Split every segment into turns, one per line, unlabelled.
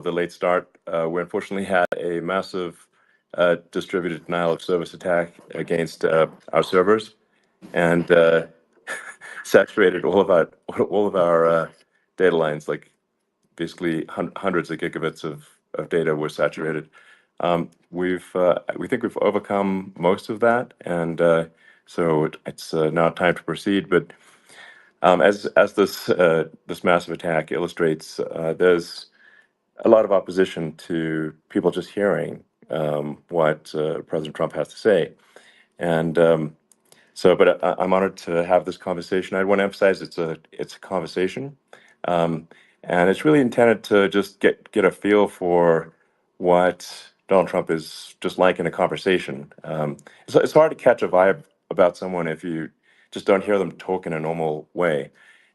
the late start. We unfortunately had a massive distributed denial of service attack against our servers, and saturated all of our data lines. Like basically hundreds of gigabits of data were saturated. We think we've overcome most of that, and so it's now time to proceed. But as this massive attack illustrates, there's a lot of opposition to people just hearing what President Trump has to say, and but I'm honored to have this conversation. I want to emphasize it's a conversation, and it's really intended to just get a feel for what Donald Trump is just like in a conversation. It's hard to catch a vibe about someone if you just don't hear them talk in a normal way.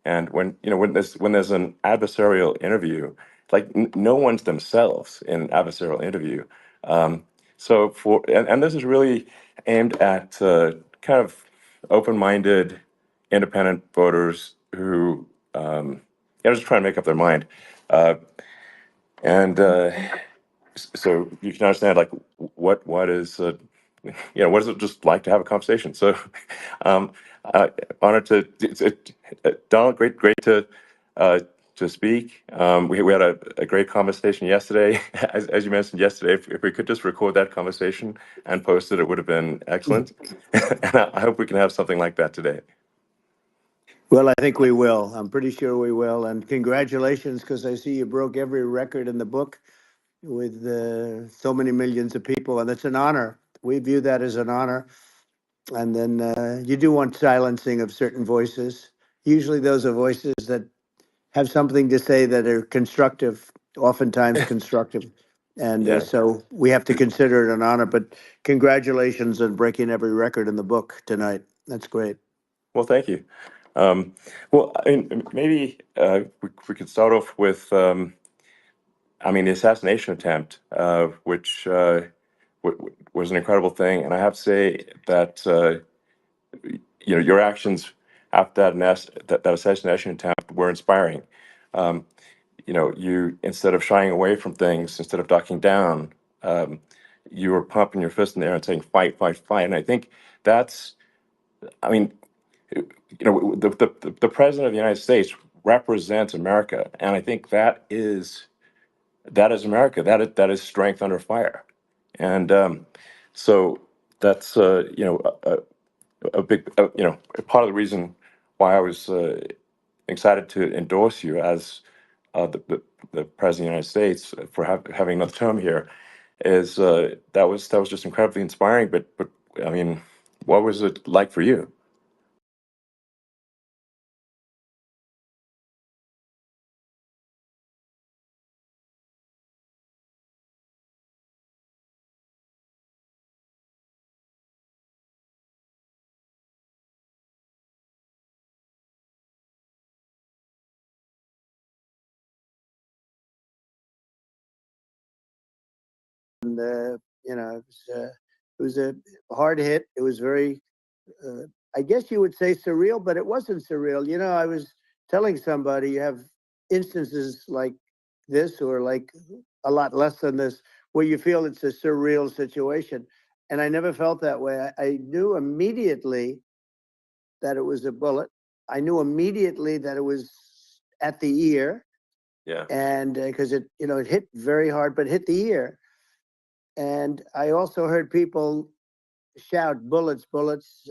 And when there's an adversarial interview, like no one's themselves in an adversarial interview. So and this is really aimed at kind of open-minded, independent voters who just trying to make up their mind, and so you can understand like what is what is it just like to have a conversation. So um, honored to Donald, great to speak. We had a great conversation yesterday. As you mentioned yesterday, if we could just record that conversation and post it, it would have been excellent. And I hope we can have something like that today.
Well, I think we will. I'm pretty sure we will. And congratulations, because I see you broke every record in the book with so many millions of people, and it's an honor. We view that as an honor. And then you do want silencing of certain voices. Usually those are voices that have something to say that are constructive, oftentimes constructive. And
Yeah.
so we have to consider it an honor. But congratulations on breaking every record in the book tonight. That's great.
Well, thank you. Well, I mean, maybe we could start off with, the assassination attempt, which was an incredible thing. And I have to say that, your actions after that assassination attempt were inspiring. Um, you, instead of shying away from things, instead of ducking down, you were pumping your fist in the air and saying, fight, fight, fight. And I think that's, I mean, the president of the United States represents America, and I think that is America. That is strength under fire, and so that's a big a part of the reason why I was excited to endorse you as the president of the United States for having another term here. Is that was just incredibly inspiring. But I mean, what was it like for you?
And it was a hard hit. It was very, I guess you would say surreal, but it wasn't surreal. I was telling somebody you have instances like this, or like a lot less than this, where you feel it's a surreal situation. And I never felt that way. I knew immediately that it was a bullet. I knew immediately that it was at the ear.
Yeah.
And because it hit very hard, but hit the ear. And I also heard people shout, bullets, bullets,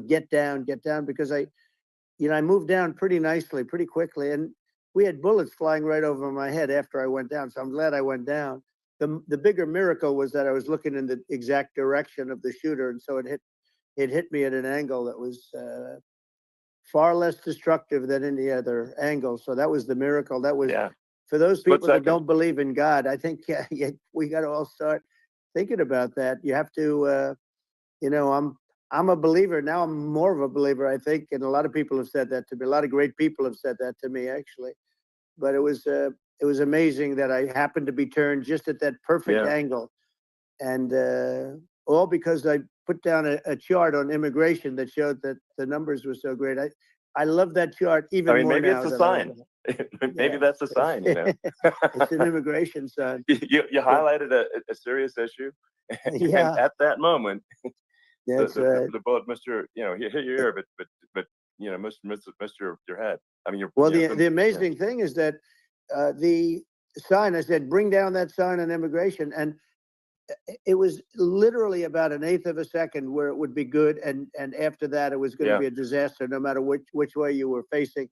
get down, because I moved down pretty nicely, pretty quickly. And we had bullets flying right over my head after I went down. So I'm glad I went down. The bigger miracle was that I was looking in the exact direction of the shooter. And so it hit me at an angle that was far less destructive than any other angle. So that was the miracle. That was, for those people that don't believe in God, I think we got to all start thinking about that. You have to, I'm a believer now. I'm more of a believer, I think, and a lot of people have said that to me. A lot of great people have said that to me, actually. But it was amazing that I happened to be turned just at that perfect angle, and all because I put down a chart on immigration that showed that the numbers were so great. I love that chart even more
maybe
now.
it's a sign. Maybe that's a sign, you know.
It's an immigration sign.
You highlighted a serious issue, and at that moment, the bullet missed your, hit your ear, but missed your head. I mean,
well, the amazing thing is that the sign, I said, bring down that sign on immigration, and it was literally about an eighth of a second where it would be good, and after that it was going to be a disaster, no matter which way you were facing.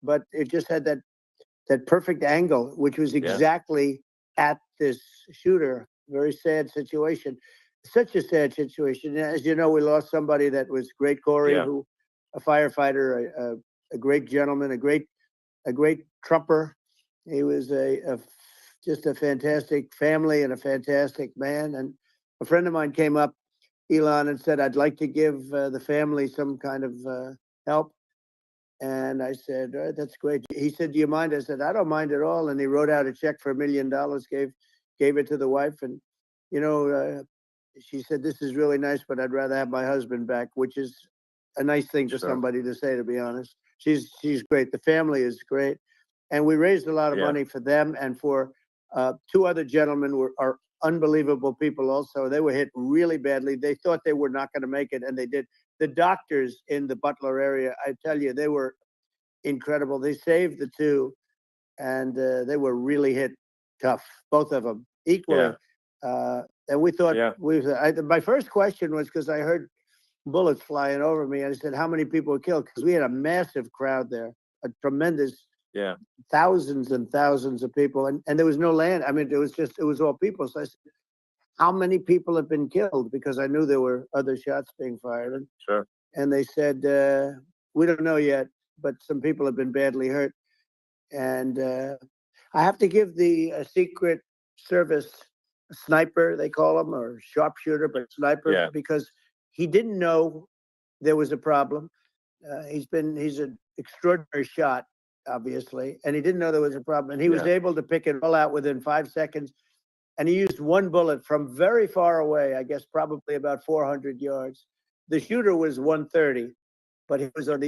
But it just had that perfect angle, which was exactly at this shooter. Very sad situation. Such a sad situation. As you know, we lost somebody that was great, Corey, who a firefighter, a great gentleman, a great Trumper. He was just a fantastic family and a fantastic man. And a friend of mine came up, Elon, and said, I'd like to give the family some kind of help. And I said, all right, that's great. He said, do you mind? I said, I don't mind at all. And he wrote out a check for $1 million, gave it to the wife. And, she said, this is really nice, but I'd rather have my husband back, which is a nice thing for somebody to say, to be honest. She's great. The family is great. And we raised a lot of money for them and for two other gentlemen are unbelievable people also. They were hit really badly. They thought they were not going to make it, and they did. The doctors in the Butler area, I tell you, they were incredible. They saved the two, and they were really hit tough, both of them, equally. And we thought, my first question was, because I heard bullets flying over me, and I said, how many people were killed? Because we had a massive crowd there, a tremendous, thousands and thousands of people, and there was no land. I mean, it was all people. So I said, how many people have been killed? Because I knew there were other shots being fired. And they said, we don't know yet, but some people have been badly hurt. And I have to give the Secret Service sniper, they call him, or sharpshooter, but sniper, because he didn't know there was a problem. He's an extraordinary shot, obviously, and he didn't know there was a problem. And he was able to pick it all out within 5 seconds. And he used one bullet from very far away, I guess probably about 400 yards. The shooter was 130, but he was on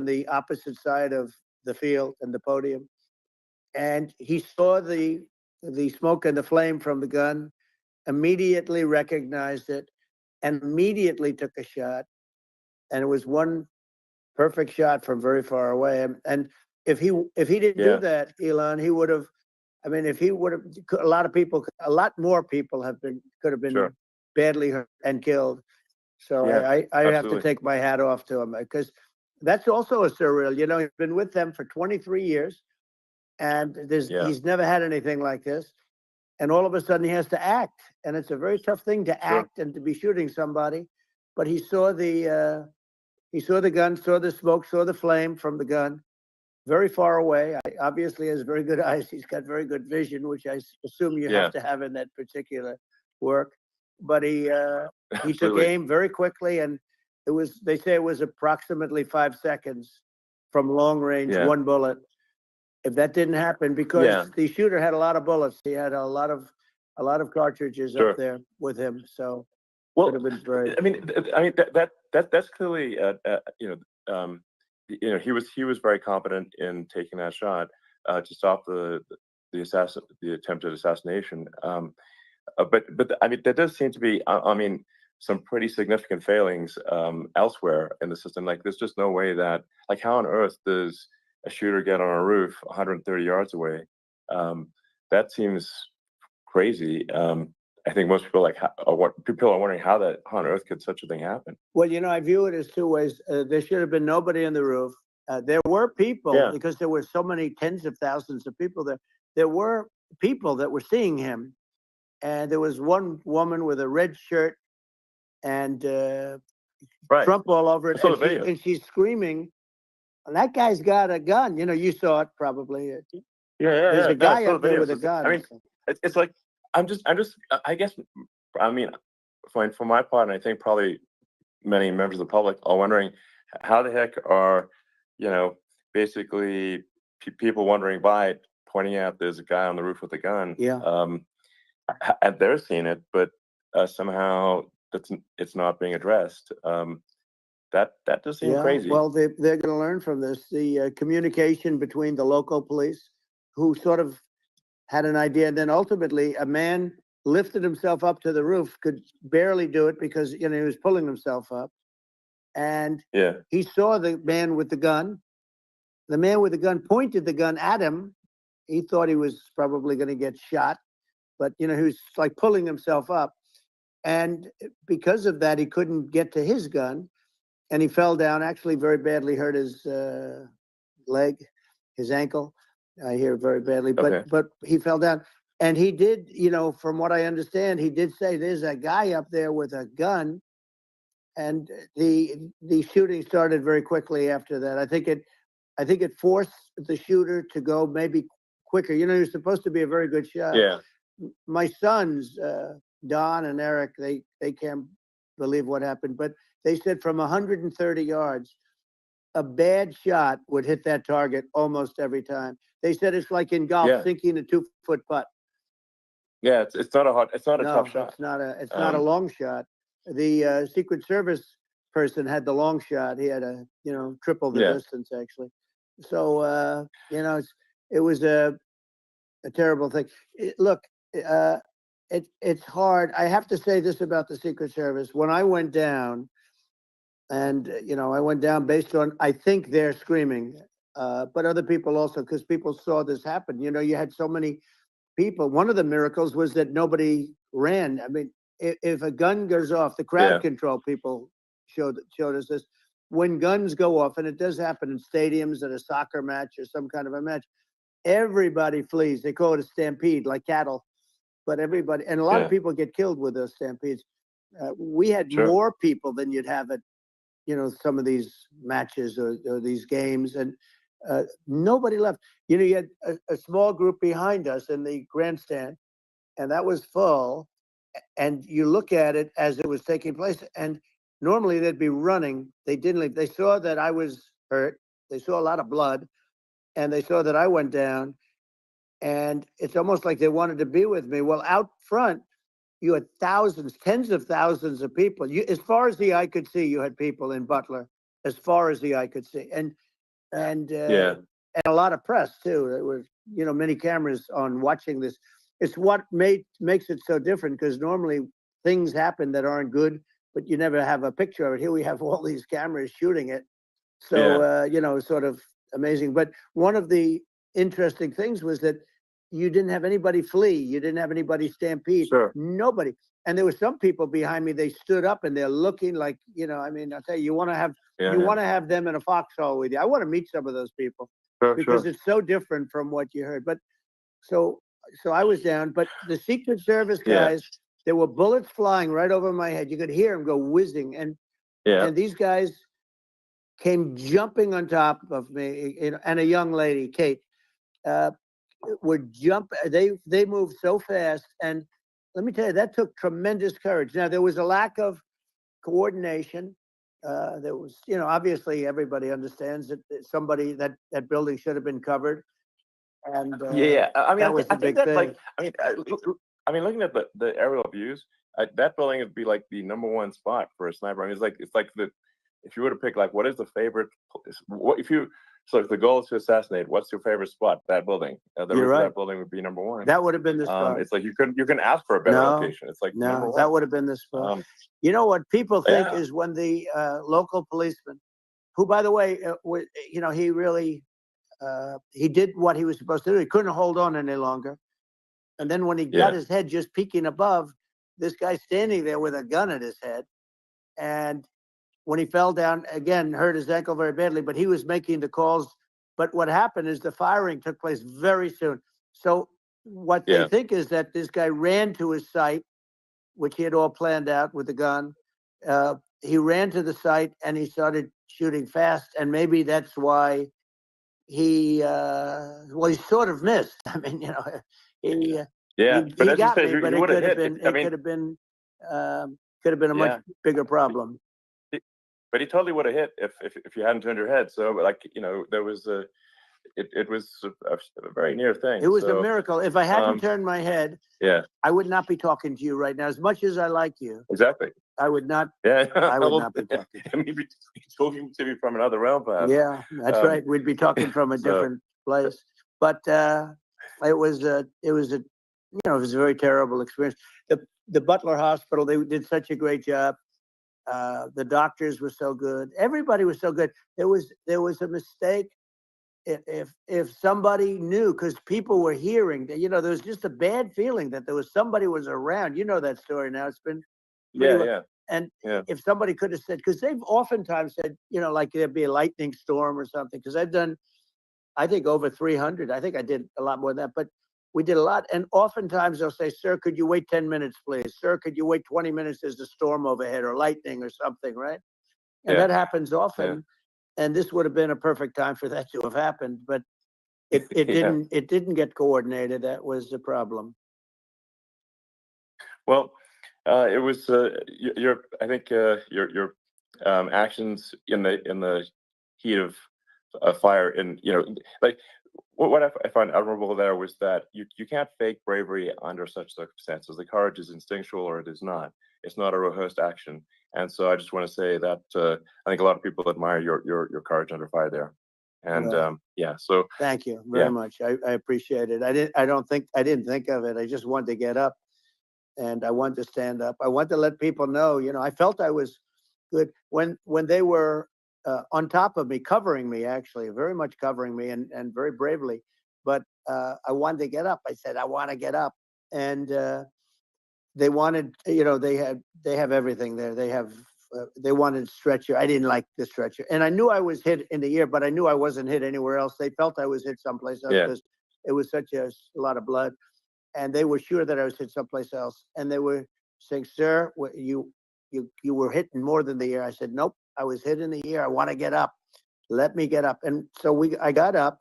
the opposite side of the field and the podium. And he saw the smoke and the flame from the gun, immediately recognized it, and immediately took a shot. And it was one perfect shot from very far away. And if he didn't do that, Elon, he would have. I mean, if he would have, a lot more people could have been badly hurt and killed. So I have to take my hat off to him, because that's also a surreal. He's been with them for 23 years, and he's never had anything like this. And all of a sudden he has to act, and it's a very tough thing to act and to be shooting somebody. But he saw the gun, saw the smoke, saw the flame from the gun, very far away. Obviously has very good eyes. He's got very good vision, which I assume you have to have in that particular work. But he took aim very quickly, and they say it was approximately 5 seconds from long range, one bullet. If that didn't happen, because the shooter had a lot of bullets, he had a lot of cartridges up there with him. So would have been very.
I mean, that's clearly he was very competent in taking that shot to stop the attempted assassination. But I mean, there does seem to be some pretty significant failings elsewhere in the system. Like, there's just no way that, like, how on earth does a shooter get on a roof 130 yards away? That seems crazy. I think most people people are wondering how on earth could such a thing happen.
Well, I view it as two ways. There should have been nobody on the roof. There were people, because there were so many tens of thousands of people there. There were people that were seeing him, and there was one woman with a red shirt and Trump all over it, and she's screaming. That guy's got a gun. You saw it probably. There's a guy up there with a gun.
I mean, it's like I guess, for my part, and I think probably many members of the public are wondering, how the heck are, basically people wondering by pointing out there's a guy on the roof with a gun. And they're seeing it, but somehow it's not being addressed. That does seem
Yeah,
crazy.
well, they're going to learn from this. The communication between the local police, who sort of had an idea, and then ultimately a man lifted himself up to the roof, could barely do it because he was pulling himself up, and
Yeah.
he saw the man with the gun. The man with the gun pointed the gun at him. He thought he was probably going to get shot, but he was like pulling himself up, and because of that, he couldn't get to his gun. And he fell down, actually very badly hurt his leg, his ankle. I hear very badly,
Okay.
but he fell down. And he did, from what I understand, he did say there's a guy up there with a gun. And the shooting started very quickly after that. I think it forced the shooter to go maybe quicker. He was supposed to be a very good shot.
Yeah.
My sons, Don and Eric, they can't believe what happened, but they said from 130 yards, a bad shot would hit that target almost every time. They said it's like in golf,
Yeah.
sinking a 2-foot putt.
Yeah, it's not a tough shot.
It's not a long shot. The Secret Service person had the long shot. He had triple the distance actually. So it was a terrible thing. It's hard. I have to say this about the Secret Service. When I went down, and I went down based on, I think they're screaming, but other people also, because people saw this happen. You had so many people. One of the miracles was that nobody ran. I mean, if a gun goes off, the crowd control people showed us this. When guns go off, and it does happen in stadiums, at a soccer match or some kind of a match, everybody flees. They call it a stampede, like cattle. But everybody, and a lot of people get killed with those stampedes. We had more people than you'd have at some of these matches or these games, and nobody left. You had a small group behind us in the grandstand, and that was full. And you look at it as it was taking place, and normally they'd be running. They didn't leave. They saw that I was hurt. They saw a lot of blood, and they saw that I went down. And it's almost like they wanted to be with me. Well, out front, you had thousands, tens of thousands of people. As far as the eye could see, you had people in Butler, as far as the eye could see, and a lot of press too. There was many cameras on watching this. It's what makes it so different, because normally things happen that aren't good, but you never have a picture of it. Here we have all these cameras shooting it, so sort of amazing. But one of the interesting things was that you didn't have anybody flee. You didn't have anybody stampede.
Sure.
Nobody. And there were some people behind me. They stood up and they're looking like, I mean, I'll tell you, you want to have them in a foxhole with you. I want to meet some of those people because it's so different from what you heard. But so I was down. But the Secret Service guys, there were bullets flying right over my head. You could hear them go whizzing, and these guys came jumping on top of me, and a young lady, Kate. Would jump. They moved so fast, and let me tell you, that took tremendous courage. Now there was a lack of coordination. There was, obviously everybody understands that somebody that building should have been covered. And
I mean,
that was the big thing.
like, I mean, looking at the aerial views, that building would be like the #1 spot for a sniper. I mean, it's like if you were to pick, like, what is the favorite? So if the goal is to assassinate, what's your favorite spot? That building. The roof of that building would be #1.
That would have been the spot.
It's like you can ask for a better location. It's like
no, that would have been the spot. What people think is when the local policeman, who, by the way, he really he did what he was supposed to do. He couldn't hold on any longer. And then when he got his head just peeking above, this guy standing there with a gun at his head, and when he fell down, again, hurt his ankle very badly, but he was making the calls. But what happened is the firing took place very soon. So what they think is that this guy ran to his site, which he had all planned out with the gun. He ran to the site and he started shooting fast. And maybe that's why he sort of missed. I mean, he got me, but it could have been, could have been a much bigger problem.
But he totally would have hit if you hadn't turned your head. So, like, there was it was a very near thing.
It was a miracle. If I hadn't turned my head, I would not be talking to you right now. As much as I like you,
exactly,
I would not.
Yeah,
I would not be talking.
I mean, he's talking to me from another realm, perhaps.
Yeah, that's right. We'd be talking from a different place. But it was a it was a very terrible experience. The Butler Hospital, they did such a great job. The doctors were so good. Everybody was so good. There was a mistake if somebody knew, because people were hearing that, there was just a bad feeling that there was somebody was around. You know that story now. It's been pretty well.
Yeah.
And
Yeah.
if somebody could have said, because they've oftentimes said, like there'd be a lightning storm or something, because I've done, I think, over 300. I think I did a lot more than that, but we did a lot. And oftentimes they'll say, sir, could you wait 10 minutes, please? Sir, could you wait 20 minutes? There's a storm overhead or lightning or something, right? And that happens often.
Yeah.
And this would have been a perfect time for that to have happened, but it
Yeah.
didn't get coordinated. That was the problem.
Well, it was your I think your actions in the heat of fire, and like what I find admirable there was that you can't fake bravery under such circumstances. The courage is instinctual, or it is not. It's not a rehearsed action. And so I just want to say that I think a lot of people admire your courage under fire there. And
Well,
yeah, so
thank you very
yeah,
much. I appreciate it. I didn't think of it. I just wanted to get up and I wanted to stand up. I wanted to let people know, I felt I was good when they were on top of me, covering me, actually, very much covering me, and very bravely. But I wanted to get up. I said, I want to get up. And they wanted, they have everything there. They wanted stretcher. I didn't like the stretcher. And I knew I was hit in the ear, but I knew I wasn't hit anywhere else. They felt I was hit someplace else because it was such a lot of blood. And they were sure that I was hit someplace else. And they were saying, sir, you were hit more than the ear. I said, nope, I was hit in the ear. I want to get up. Let me get up. And so I got up,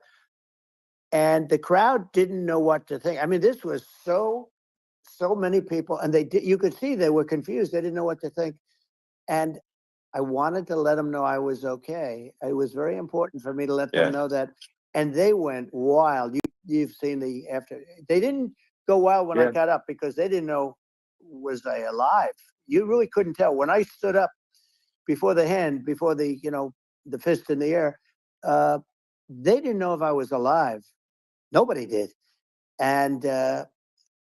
and the crowd didn't know what to think. I mean, this was so many people, and you could see they were confused. They didn't know what to think. And I wanted to let them know I was okay. It was very important for me to let them know that. And they went wild. You've seen the after. They didn't go wild when I got up because they didn't know, was I alive? You really couldn't tell. When I stood up before the hand, before the fist in the air, they didn't know if I was alive. Nobody did. And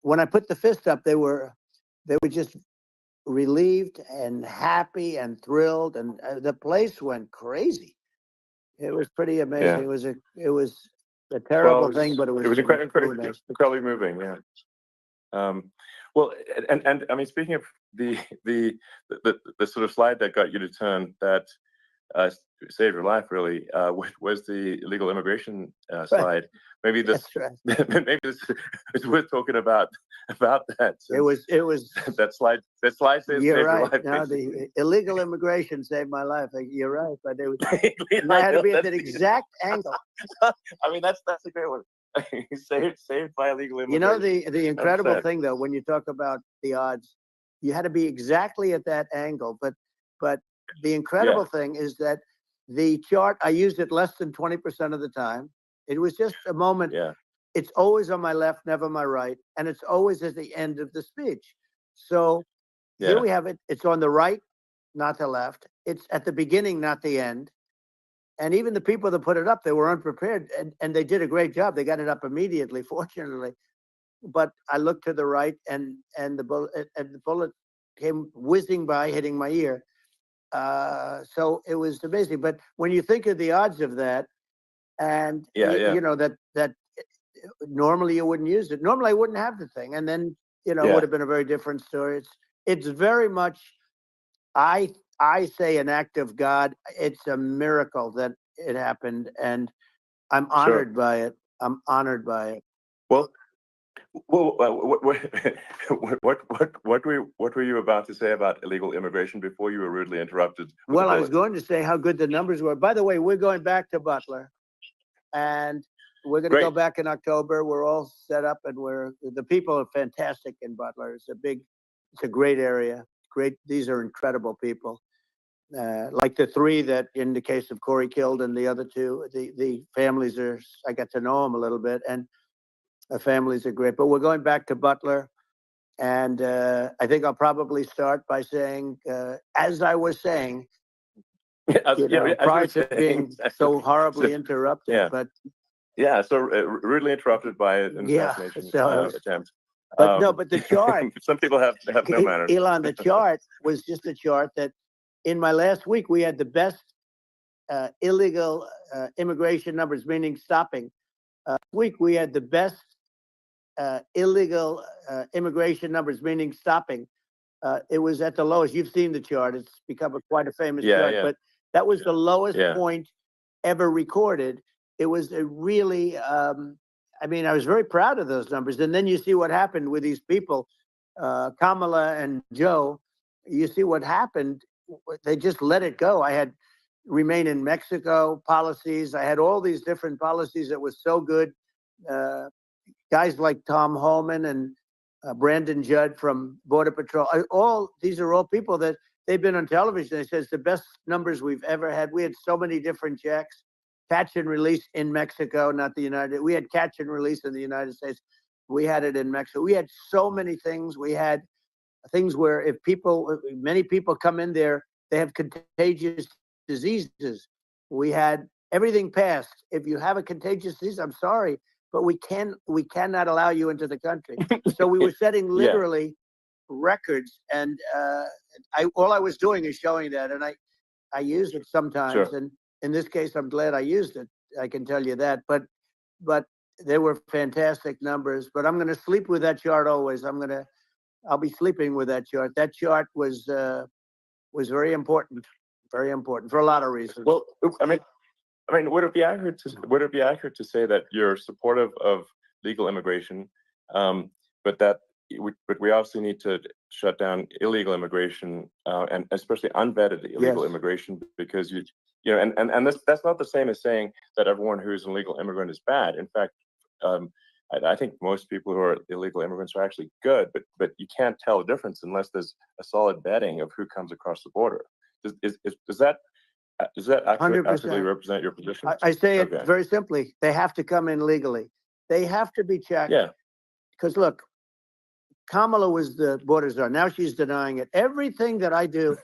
when I put the fist up, they were just relieved and happy and thrilled, and the place went crazy. It was pretty amazing.
Yeah.
It was a terrible thing, but it was
incredibly moving. Yeah. Well, and I mean, speaking of the sort of slide that got you to turn, that saved your life, really, was the illegal immigration slide. Maybe this, maybe this is worth talking about that.
It was
that slide saved
your
life.
No, the illegal immigration saved my life. You're right, but I had to be at that exact angle.
I mean, that's a great one. saved by illegal immigration.
The incredible thing, though, when you talk about the odds, you had to be exactly at that angle. But the incredible thing is that the chart, I used it less than 20% of the time. It was just a moment.
Yeah.
It's always on my left, never my right, and it's always at the end of the speech. So here we have it. It's on the right, not the left. It's at the beginning, not the end. And even the people that put it up, they were unprepared, and they did a great job. They got it up immediately, fortunately. But I looked to the right, and the bullet came whizzing by, hitting my ear. So it was amazing. But when you think of the odds of that, and you know that normally you wouldn't use it. Normally I wouldn't have the thing, and then it would have been a very different story. It's very much, I say, an act of God. It's a miracle that it happened, and I'm honored by it. I'm honored by it.
Well, what were you about to say about illegal immigration before you were rudely interrupted?
Well, I was going to say how good the numbers were. By the way, we're going back to Butler, and we're going to go back in October. We're all set up, and the people are fantastic in Butler. It's a great area. These are incredible people. Like the three that, in the case of Corey, killed, and the other two, the families I got to know them a little bit, and the families are great. But we're going back to Butler, And I think I'll probably start by saying, as I was saying, prior to being so horribly interrupted.
Yeah.
But
so rudely interrupted by an assassination attempt.
But no, but the chart.
Some people have no manners.
Elon, the chart was just a chart that in my last week we had the best illegal immigration numbers, meaning stopping. Week we had the best illegal immigration numbers, meaning stopping. It was at the lowest. You've seen the chart. It's become quite a famous chart. But that was the lowest point ever recorded. It was a really, I mean, I was very proud of those numbers. And then you see what happened with these people, Kamala and Joe. You see what happened. They just let it go. I had remain in Mexico policies. I had all these different policies that was so good. Guys like Tom Holman and Brandon Judd from Border Patrol. These are all people that they've been on television. They said it's the best numbers we've ever had. We had so many different checks, catch and release in Mexico, not the United. We had catch and release in the United States. We had it in Mexico. We had so many things. We had things where if many people come in there, they have contagious diseases. We had everything passed. If you have a contagious disease, I'm sorry, but we cannot allow you into the country. So we were setting literally records, and all I was doing is showing that, and I use it sometimes. Sure. And in this case, I'm glad I used it. I can tell you that. But they were fantastic numbers. But I'm going to sleep with that chart always. I'll be sleeping with that chart. That chart was very important for a lot of reasons.
Well, I mean, would it be accurate to say that you're supportive of legal immigration, but we also need to shut down illegal immigration, and especially unvetted illegal immigration, because that's not the same as saying that everyone who's an illegal immigrant is bad. In fact, I think most people who are illegal immigrants are actually good, but you can't tell the difference unless there's a solid vetting of who comes across the border. Does that actually represent your position?
I say it very simply. They have to come in legally. They have to be checked. Yeah. Because look, Kamala was the border czar. Now she's denying it. Everything that I do,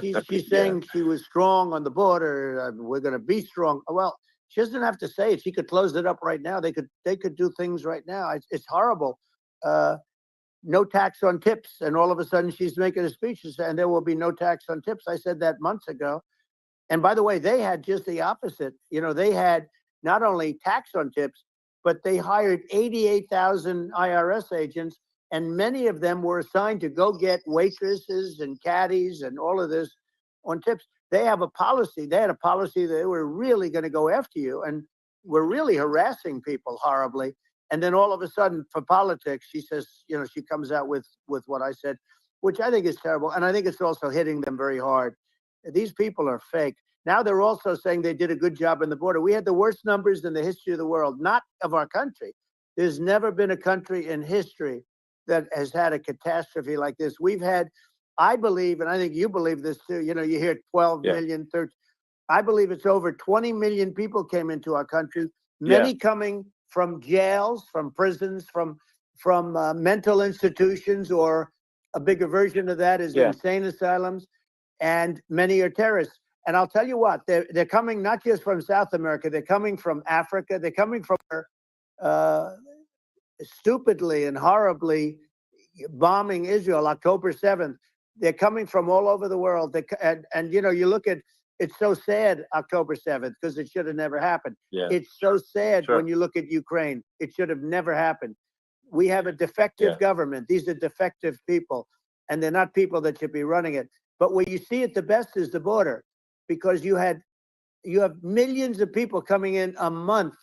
she's saying she was strong on the border. We're going to be strong. Well, she doesn't have to say it. She could close it up right now. They could do things right now. It's horrible. No tax on tips, and all of a sudden she's making a speech and there will be no tax on tips. I said that months ago. And by the way, they had just the opposite. They had not only tax on tips, but they hired 88,000 IRS agents, and many of them were assigned to go get waitresses and caddies and all of this on tips. They have a policy. They had a policy that they were really going to go after you, and were really harassing people horribly. And then all of a sudden, for politics, she says, she comes out with what I said, which I think is terrible. And I think it's also hitting them very hard. These people are fake. Now they're also saying they did a good job in the border. We had the worst numbers in the history of the world, not of our country. There's never been a country in history that has had a catastrophe like this. We've had, I believe, and I think you believe this too, you hear 12 million, 13. I believe it's over 20 million people came into our country, many coming from jails, from prisons, from mental institutions, or a bigger version of that is insane asylums, and many are terrorists. And I'll tell you what, they're coming not just from South America, they're coming from Africa, they're coming from stupidly and horribly bombing Israel October 7th. They're coming from all over the world. And you look at, it's so sad, October 7th, because it should have never happened. Yeah. It's so sad when you look at Ukraine. It should have never happened. We have a defective government. These are defective people, and they're not people that should be running it. But where you see it the best is the border, because you have millions of people coming in a month,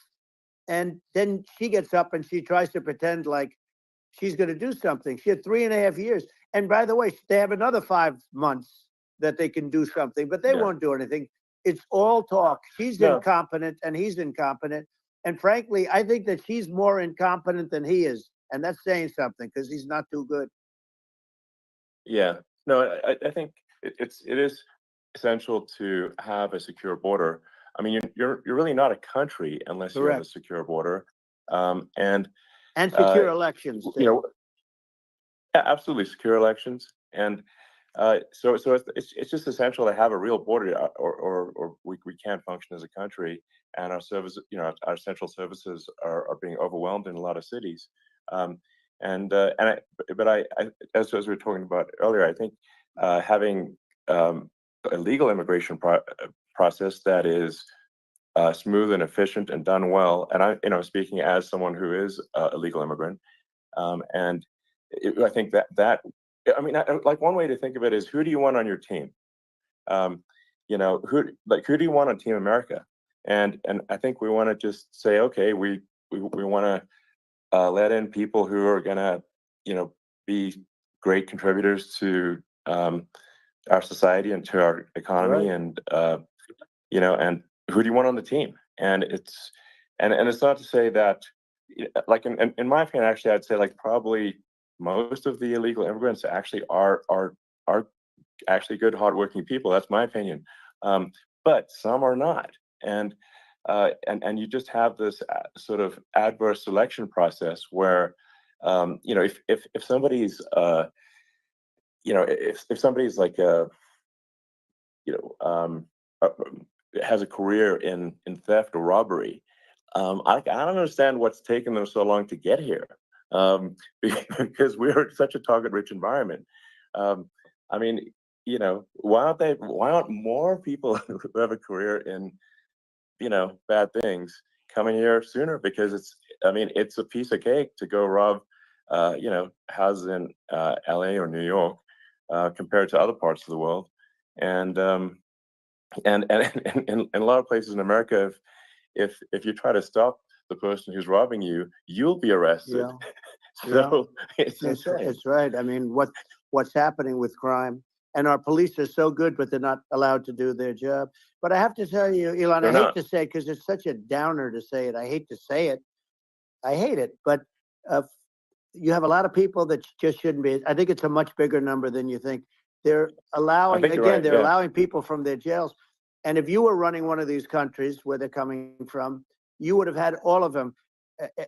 and then she gets up and she tries to pretend like she's going to do something. She had 3.5 years. And by the way, they have another 5 months that they can do something, but they won't do anything. It's all talk. She's incompetent and he's incompetent. And frankly, I think that she's more incompetent than he is. And that's saying something, because he's not too good.
Yeah. No, I think it is essential to have a secure border. I mean, you're really not a country unless you have a secure border. And
secure elections.
Yeah, absolutely, secure elections, and so it's just essential to have a real border, or we can't function as a country, and our service, our central services are being overwhelmed in a lot of cities, um, and as we were talking about earlier, I think having a legal immigration process that is smooth and efficient and done well, and speaking as someone who is a legal immigrant, and I think I mean, like one way to think of it is, who do you want on your team? Um, who do you want on Team America? And I think we want to just say, okay, we want to let in people who are gonna, be great contributors to our society and to our economy,
Right.
and who do you want on the team? And it's not to say that, like in my opinion, actually, I'd say like probably most of the illegal immigrants actually are actually good, hardworking people. That's my opinion, but some are not, and you just have this sort of adverse selection process where, if somebody's if somebody's like you know um, uh, has a career in theft or robbery, I don't understand what's taken them so long to get here, because we're such a target-rich environment. Um, I mean, why aren't more people who have a career in, bad things coming here sooner? Because I mean, it's a piece of cake to go rob, houses in LA or New York, compared to other parts of the world. And in a lot of places in America, if you try to stop the person who's robbing you, you'll be arrested.
Yeah. Yeah.
So it's
It's
insane.
it's right. I mean, what's happening with crime, and our police are so good, but they're not allowed to do their job. But I have to tell you, Elon, I
They're
hate
not.
to say it because it's such a downer to say it. I hate to say it. I hate it, but uh, you have a lot of people that just shouldn't be. I think it's a much bigger number than you think. They're
I
allowing,
think you're
again,
right.
they're
Yeah.
allowing people from their jails. And if you were running one of these countries where they're coming from, you would have had all of them.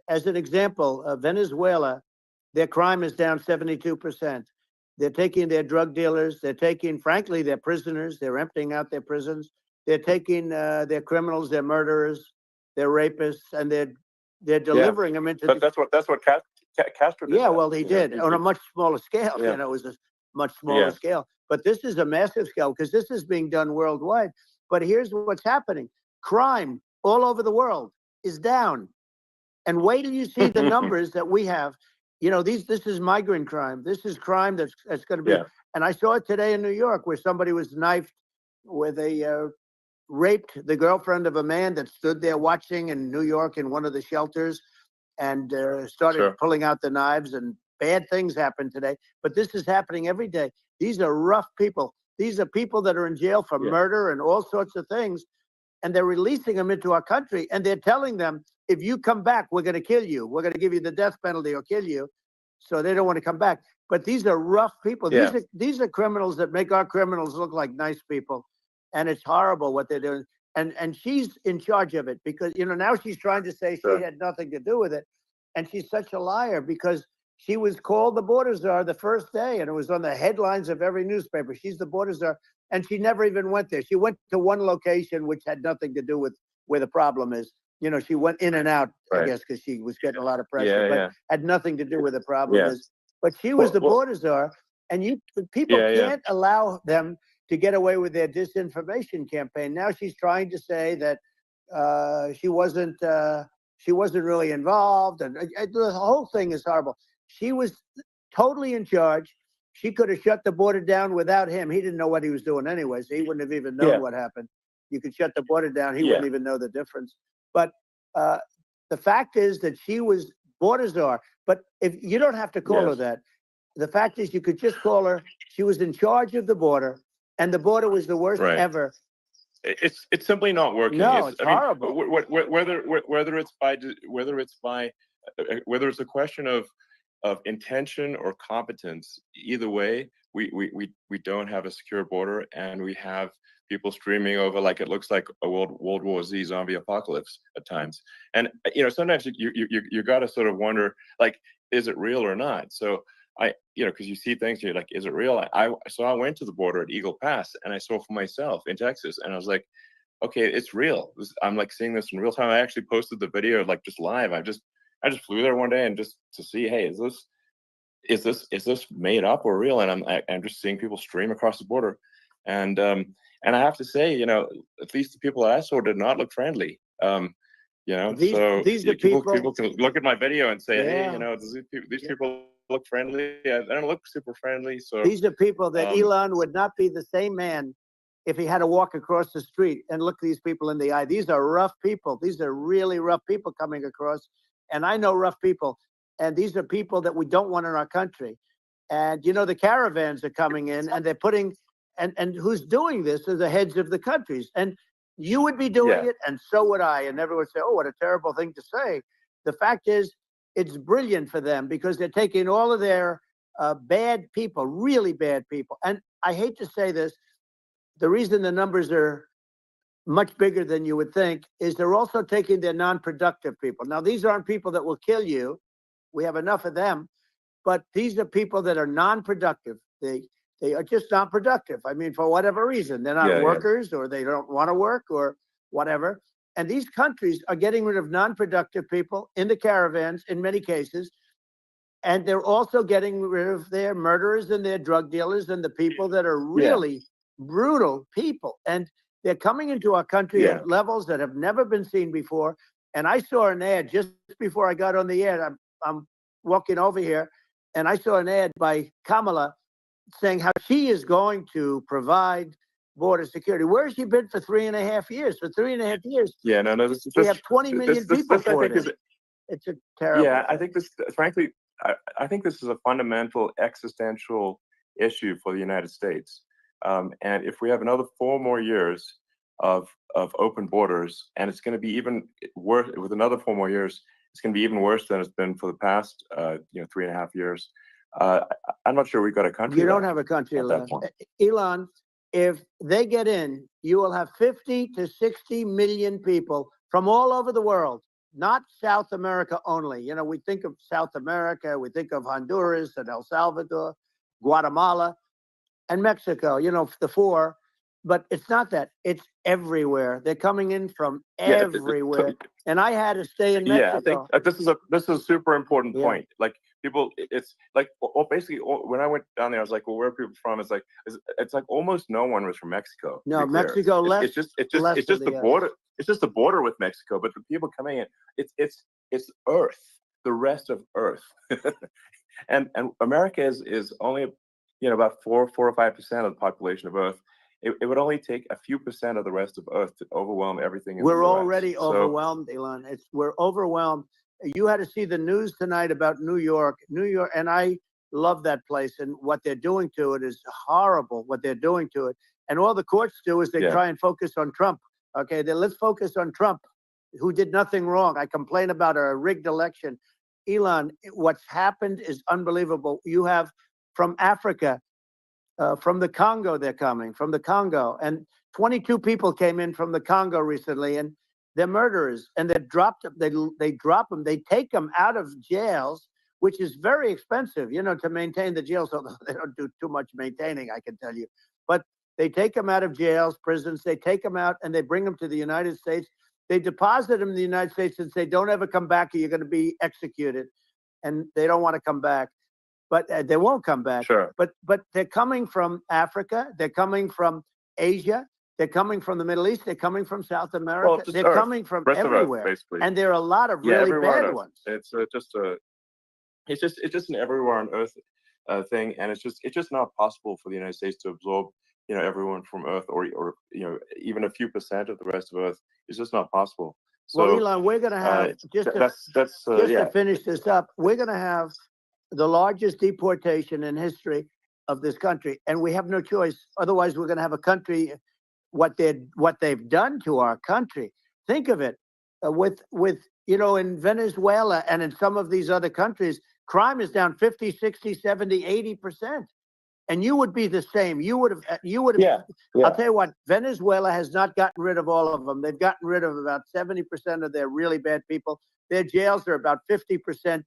As an example, Venezuela, their crime is down 72%. They're taking their drug dealers, they're taking, frankly, their prisoners, they're emptying out their prisons. They're taking their criminals, their murderers, their rapists, and they're
Yeah.
delivering them into
But
the.
that's what Castro did
Yeah,
that.
well, he did on a much smaller scale.
Yeah.
It was a much smaller
Yeah.
scale. But this is a massive scale because this is being done worldwide. But here's what's happening: crime all over the world is down. And wait till you see the numbers that we have. This is migrant crime. This is crime that's going to be.
Yeah.
And I saw it today in New York where somebody was knifed, where they raped the girlfriend of a man that stood there watching in New York in one of the shelters, and started
Sure.
pulling out the knives, and bad things happen today. But this is happening every day. These are rough people. These are people that are in jail for
Yeah.
murder and all sorts of things. And they're releasing them into our country. And they're telling them, if you come back, we're going to kill you. We're going to give you the death penalty or kill you. So they don't want to come back. But these are rough people.
Yeah.
These are criminals that make our criminals look like nice people. And it's horrible what they're doing. And she's in charge of it because, now she's trying to say she
Sure.
had nothing to do with it. And she's such a liar because she was called the border czar the first day, and it was on the headlines of every newspaper. She's the border czar, and she never even went there. She went to one location which had nothing to do with where the problem is. She went in and out, I
Right.
guess, because she was getting a lot of pressure,
Yeah.
but
Yeah.
had nothing to do where the problem
Yeah.
is. But she was the
Well.
border czar, and people
Yeah. Yeah.
can't allow them to get away with their disinformation campaign. Now she's trying to say that she wasn't really involved, and the whole thing is horrible. She was totally in charge. She could have shut the border down without him. He didn't know what he was doing anyway, so he wouldn't have even known
Yeah.
what happened. You could shut the border down, he
Yeah.
wouldn't even know the difference. But uh, the fact is that she was border czar. But if you don't have to call her
Yes.
that, the fact is you could just call her. She was in charge of the border, and the border was the worst
Right.
ever.
It's simply not working.
No, it's
I mean,
horrible.
whether it's a question of intention or competence, either way, we don't have a secure border, and we have people streaming over like it looks like a World War Z zombie apocalypse at times. And sometimes you got to sort of wonder, like, is it real or not? So because you see things, you're like, is it real? So I went to the border at Eagle Pass and I saw for myself in Texas, and I was like, okay, it's real. I'm like seeing this in real time. I actually posted the video like just live. I just flew there one day and just to see, hey, is this made up or real? And I'm just seeing people stream across the border, and I have to say, at least the people that I saw did not look friendly.
These
So people can look at my video and say,
Yeah.
hey, these people look friendly. They don't look super friendly. So
these are people that Elon would not be the same man if he had to walk across the street and look these people in the eye. These are rough people. These are really rough people coming across. And I know rough people. And these are people that we don't want in our country. And, the caravans are coming in and they're putting, and who's doing this are the heads of the countries. And you would be doing it, and so would I. And everyone would say, oh, what a terrible thing to say. The fact is, it's brilliant for them because they're taking all of their bad people, really bad people. And I hate to say this, the reason the numbers are much bigger than you would think is they're also taking their non-productive people. Now, these aren't people that will kill you. We have enough of them. But these are people that are non-productive. They are just not productive. I mean, for whatever reason, they're not workers or they don't want to work or whatever. And these countries are getting rid of non-productive people in the caravans in many cases. And they're also getting rid of their murderers and their drug dealers and the people that are really brutal people. And they're coming into our country at levels that have never been seen before. And I saw an ad just before I got on the air. I'm walking over here, and I saw an ad by Kamala saying how she is going to provide border security. Where has she been for 3.5 years? For 3.5 years, we have 20 million people for it. It's a terrible.
Yeah, I think this, frankly, I think this is a fundamental existential issue for the United States. And if we have another 4 more years of open borders, and it's going to be even worse with another 4 more years, it's going to be even worse than it's been for the past 3.5 years. I'm not sure we've got a country.
You don't have a country left. Elon, if they get in, you will have 50 to 60 million people from all over the world, not South America only. We think of South America, we think of Honduras and El Salvador, Guatemala, and Mexico, the 4. But it's not that. It's everywhere. They're coming in from everywhere. And I had to stay in Mexico.
I think this is a super important point. Like people, it's like basically when I went down there, I was like, well, where are people from? It's like almost no one was from Mexico.
No, Mexico less.
It's just the border. It's just the border with Mexico. But the people coming in, it's Earth, the rest of Earth, and America is only about 4 or 5% of the population of Earth. It would only take a few percent of the rest of Earth to overwhelm everything.
We're already overwhelmed, Elon. We're overwhelmed. You had to see the news tonight about New York, and I love that place. And what they're doing to it is horrible. What they're doing to it, and all the courts do is they try and focus on Trump. Okay, then let's focus on Trump, who did nothing wrong. I complain about a rigged election. Elon, what's happened is unbelievable. You have from Africa. From the Congo, they're coming from the Congo, and 22 people came in from the Congo recently, and they're murderers, and they dropped them. They drop them. They take them out of jails, which is very expensive, to maintain the jails. Although they don't do too much maintaining, I can tell you. But they take them out of jails, prisons. They take them out and they bring them to the United States. They deposit them in the United States and say, "Don't ever come back, or you're going to be executed." And they don't want to come back. But they won't come back.
Sure.
But they're coming from Africa. They're coming from Asia. They're coming from the Middle East. They're coming from South America.
Well,
they're coming from everywhere.
Earth,
and there are a lot of really bad ones.
It's just an everywhere on Earth thing, and it's just not possible for the United States to absorb everyone from Earth or even a few percent of the rest of Earth. It's just not possible. So,
well, Elon, we're going to have to finish this up. We're going to have the largest deportation in history of this country, and we have no choice. Otherwise, we're going to have a country. What they've done to our country. Think of it, with in Venezuela and in some of these other countries, crime is down 50, 60, 70, 80%. And you would be the same. You would have.
Yeah.
I'll tell you what. Venezuela has not gotten rid of all of them. They've gotten rid of about 70% of their really bad people. Their jails are about 50%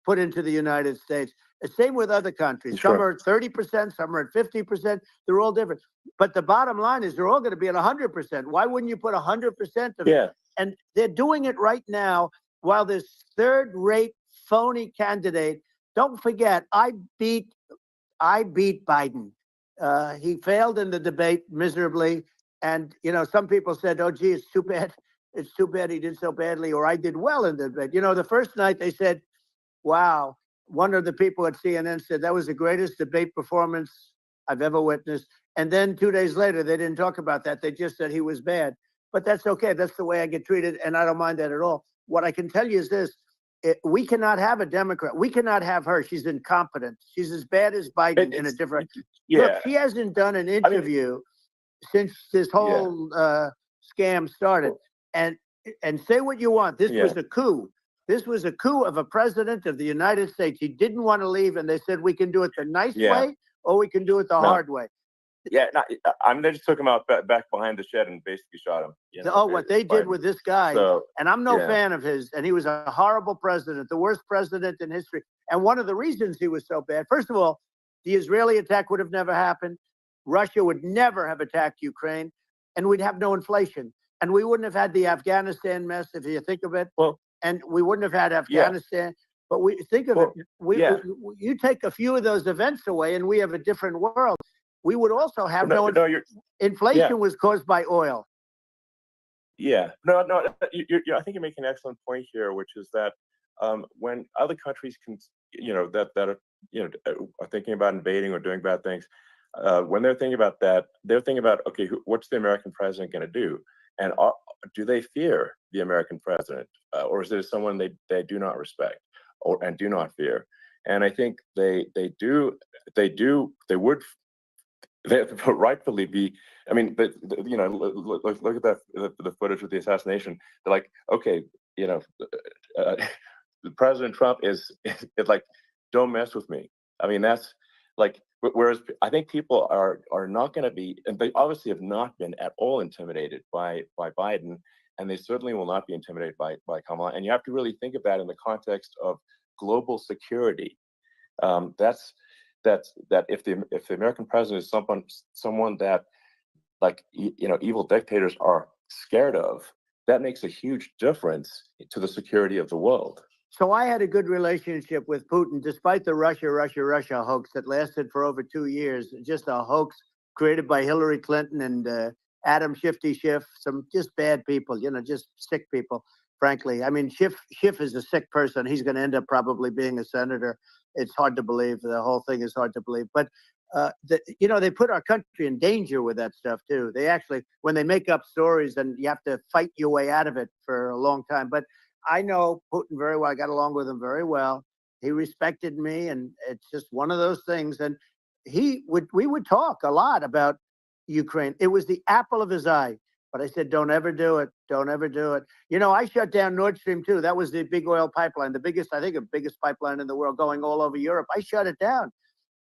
put into the United States. The same with other countries.
Sure.
Some are at 30%, some are at 50%. They're all different. But the bottom line is they're all going to be at 100%. Why wouldn't you put 100% of it? And they're doing it right now while this third-rate phony candidate. Don't forget, I beat Biden. He failed in the debate miserably. And, you know, some people said, oh, gee, it's too bad. It's too bad he did so badly, or I did well in the debate. You know, the first night they said, wow, one of the people at CNN said that was the greatest debate performance I've ever witnessed. And then 2 days later, they didn't talk about that. They just said he was bad. But that's okay. That's the way I get treated. And I don't mind that at all. What I can tell you is this. We cannot have a Democrat. We cannot have her. She's incompetent. She's as bad as Biden in a different. Look, she hasn't done an interview since this whole scam started. And say what you want. This was a coup. This was a coup of a president of the United States. He didn't want to leave, and they said we can do it the nice way, or we can do it the hard way.
I mean, they just took him out back behind the shed and basically shot him. You know,
what they did with this guy, and I'm no fan of his, and he was a horrible president, the worst president in history. And one of the reasons he was so bad, first of all, the Israeli attack would have never happened. Russia would never have attacked Ukraine, and we'd have no inflation. And we wouldn't have had the Afghanistan mess, if you think of it. And we wouldn't have had Afghanistan. But we think of it, you take a few of those events away, and we have a different world. We would also have inflation was caused by oil.
I think you make an excellent point here, which is that when other countries can, that are thinking about invading or doing bad things, when they're thinking about that, they're thinking about, okay, what's the American president going to do? And do they fear the American president, or is there someone they do not respect and do not fear? And I think they would rightfully be. I mean, look at the footage of the assassination. They're like, okay, President Trump is like, don't mess with me. I mean, that's like. Whereas I think people are not going to be, and they obviously have not been at all intimidated by Biden, and they certainly will not be intimidated by Kamala. And you have to really think of that in the context of global security. That's if the American president is someone that, like, evil dictators are scared of, that makes a huge difference to the security of the world.
So I had a good relationship with Putin, despite the Russia hoax that lasted for over 2 years. Just a hoax created by Hillary Clinton and Adam Shifty Schiff, some just bad people, just sick people, frankly. I mean, Schiff is a sick person. He's going to end up probably being a senator. It's hard to believe. The whole thing is hard to believe. But, they put our country in danger with that stuff, too. They actually, when they make up stories, and you have to fight your way out of it for a long time. But I know Putin very well. I got along with him very well. He respected me, and it's just one of those things. And we would talk a lot about Ukraine. It was the apple of his eye. But I said, don't ever do it. Don't ever do it. I shut down Nord Stream 2. That was the big oil pipeline, the biggest pipeline in the world going all over Europe. I shut it down.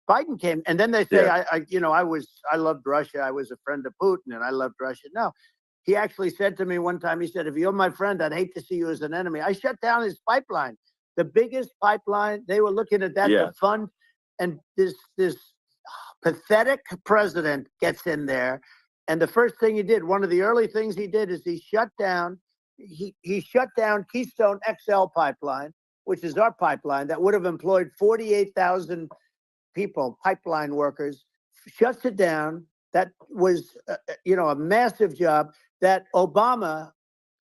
Biden came, and then they say, I loved Russia. I was a friend of Putin, and I loved Russia. No. He actually said to me one time, he said, if you're my friend, I'd hate to see you as an enemy. I shut down his pipeline, the biggest pipeline. They were looking at that to fund. And this pathetic president gets in there. And the first thing he did, one of the early things he did, is he shut down Keystone XL pipeline, which is our pipeline that would have employed 48,000 people, pipeline workers, shuts it down. That was, a massive job that Obama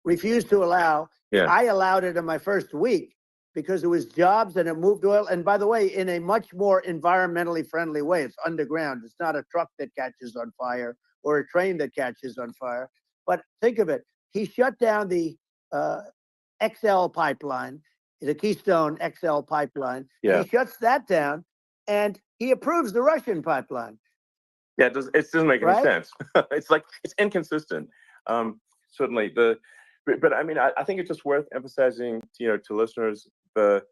refused to allow. I allowed it in my first week because it was jobs and it moved oil. And by the way, in a much more environmentally friendly way. It's underground. It's not a truck that catches on fire or a train that catches on fire. But think of it. He shut down the XL pipeline, the Keystone XL pipeline. He shuts that down, and he approves the Russian pipeline.
Yeah, it doesn't make any sense. It's inconsistent. Certainly, but I mean, I think it's just worth emphasizing, to listeners, the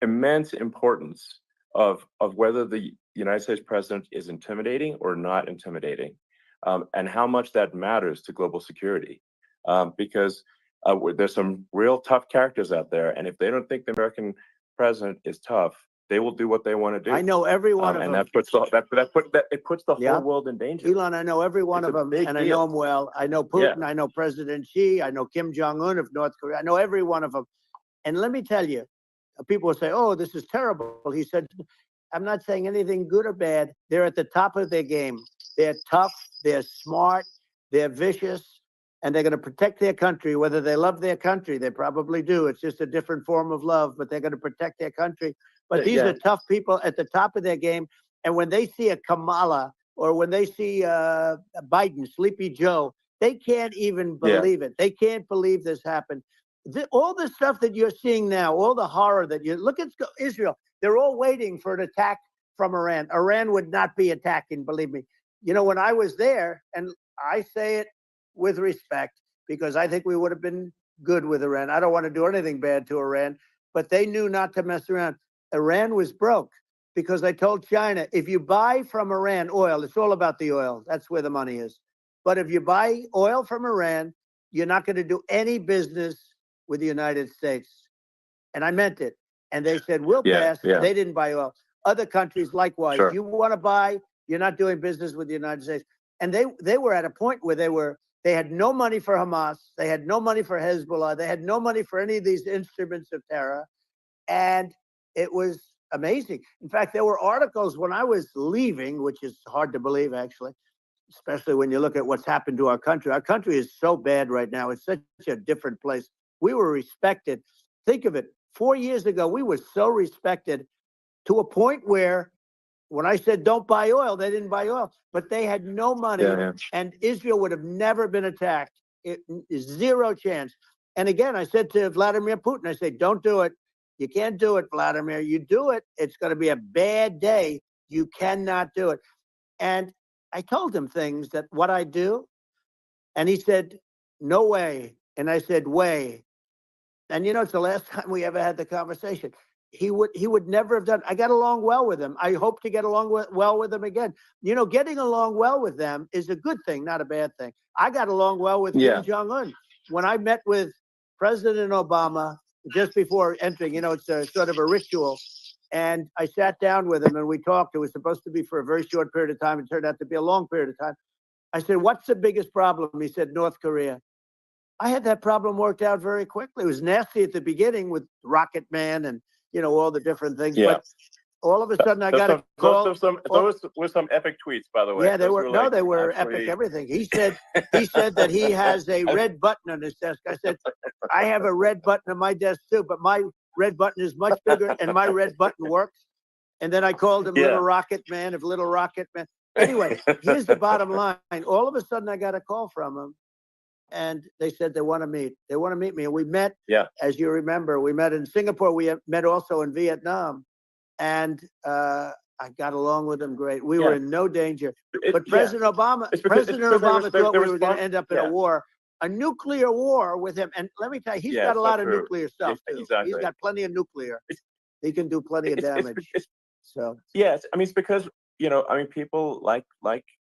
immense importance of whether the United States president is intimidating or not intimidating, and how much that matters to global security. Because There's some real tough characters out there, and if they don't think the American president is tough, they will do what they want to do.
I know every one of
and
them.
that puts it puts the whole world in danger.
Elon, I know every one
It's
of
a
them,
big
and I
deal.
know them well. I know Putin, I know President Xi, I know Kim Jongun of North Korea. I know every one of them. And let me tell you, people will say, oh, this is terrible. He said, I'm not saying anything good or bad. They're at the top of their game. They're tough, they're smart, they're vicious, and they're going to protect their country, whether they love their country. They probably do. It's just a different form of love, but they're going to protect their country. But these are tough people at the top of their game. And when they see a Kamala or when they see Biden, Sleepy Joe, they can't even believe it. They can't believe this happened. All the stuff that you're seeing now, all the horror that you look at Israel, they're all waiting for an attack from Iran. Iran would not be attacking, believe me. You know, when I was there, and I say it with respect because I think we would have been good with Iran. I don't want to do anything bad to Iran, but they knew not to mess around. Iran was broke because I told China, if you buy from Iran oil, it's all about the oil. That's where the money is. But if you buy oil from Iran, you're not going to do any business with the United States. And I meant it. And they said, we'll pass. They didn't buy oil. Other countries, likewise. You want to buy, you're not doing business with the United States. And they were at a point where they had no money for Hamas. They had no money for Hezbollah. They had no money for any of these instruments of terror. And it was amazing. In fact, there were articles when I was leaving, which is hard to believe, actually, especially when you look at what's happened to our country. Our country is so bad right now. It's such a different place. We were respected. Think of it. 4 years ago, we were so respected to a point where when I said don't buy oil, they didn't buy oil, but they had no money, and Israel would have never been attacked. It is zero chance. And again, I said to Vladimir Putin, I said, don't do it. You can't do it, Vladimir. You do it, it's going to be a bad day. You cannot do it. And I told him things that what I do, and he said, no way. And I said, way. And you know, it's the last time we ever had the conversation. He would never have done. I got along well with him. I hope to get along well with him again. You know, getting along well with them is a good thing, not a bad thing. I got along well with Kim Jong-un. When I met with President Obama just before entering, you know, it's a sort of a ritual. And I sat down with him and we talked. It was supposed to be for a very short period of time. It turned out to be a long period of time. I said, what's the biggest problem? He said, North Korea. I had that problem worked out very quickly. It was nasty at the beginning with Rocket Man and, you know, all the different things. But all of a sudden I got a call.
Those were some epic tweets, by the way.
Yeah, they were. No, they were epic everything. He said that he has a red button on his desk. I said, I have a red button on my desk too, but my red button is much bigger and my red button works. And then I called him Little Rocket Man of Little Rocket Man. Anyway, here's the bottom line. All of a sudden I got a call from him. And they said they want to meet. They want to meet me. And we met, as you remember, we met in Singapore. We met also in Vietnam. And I got along with them great. We were in no danger. But President Obama thought we were going to end up in a war, a nuclear war with him. And let me tell you, he's got a lot of nuclear stuff, too. Exactly. He's got plenty of nuclear. He can do plenty of damage. So
yes, I mean, it's because, you know, I mean, people like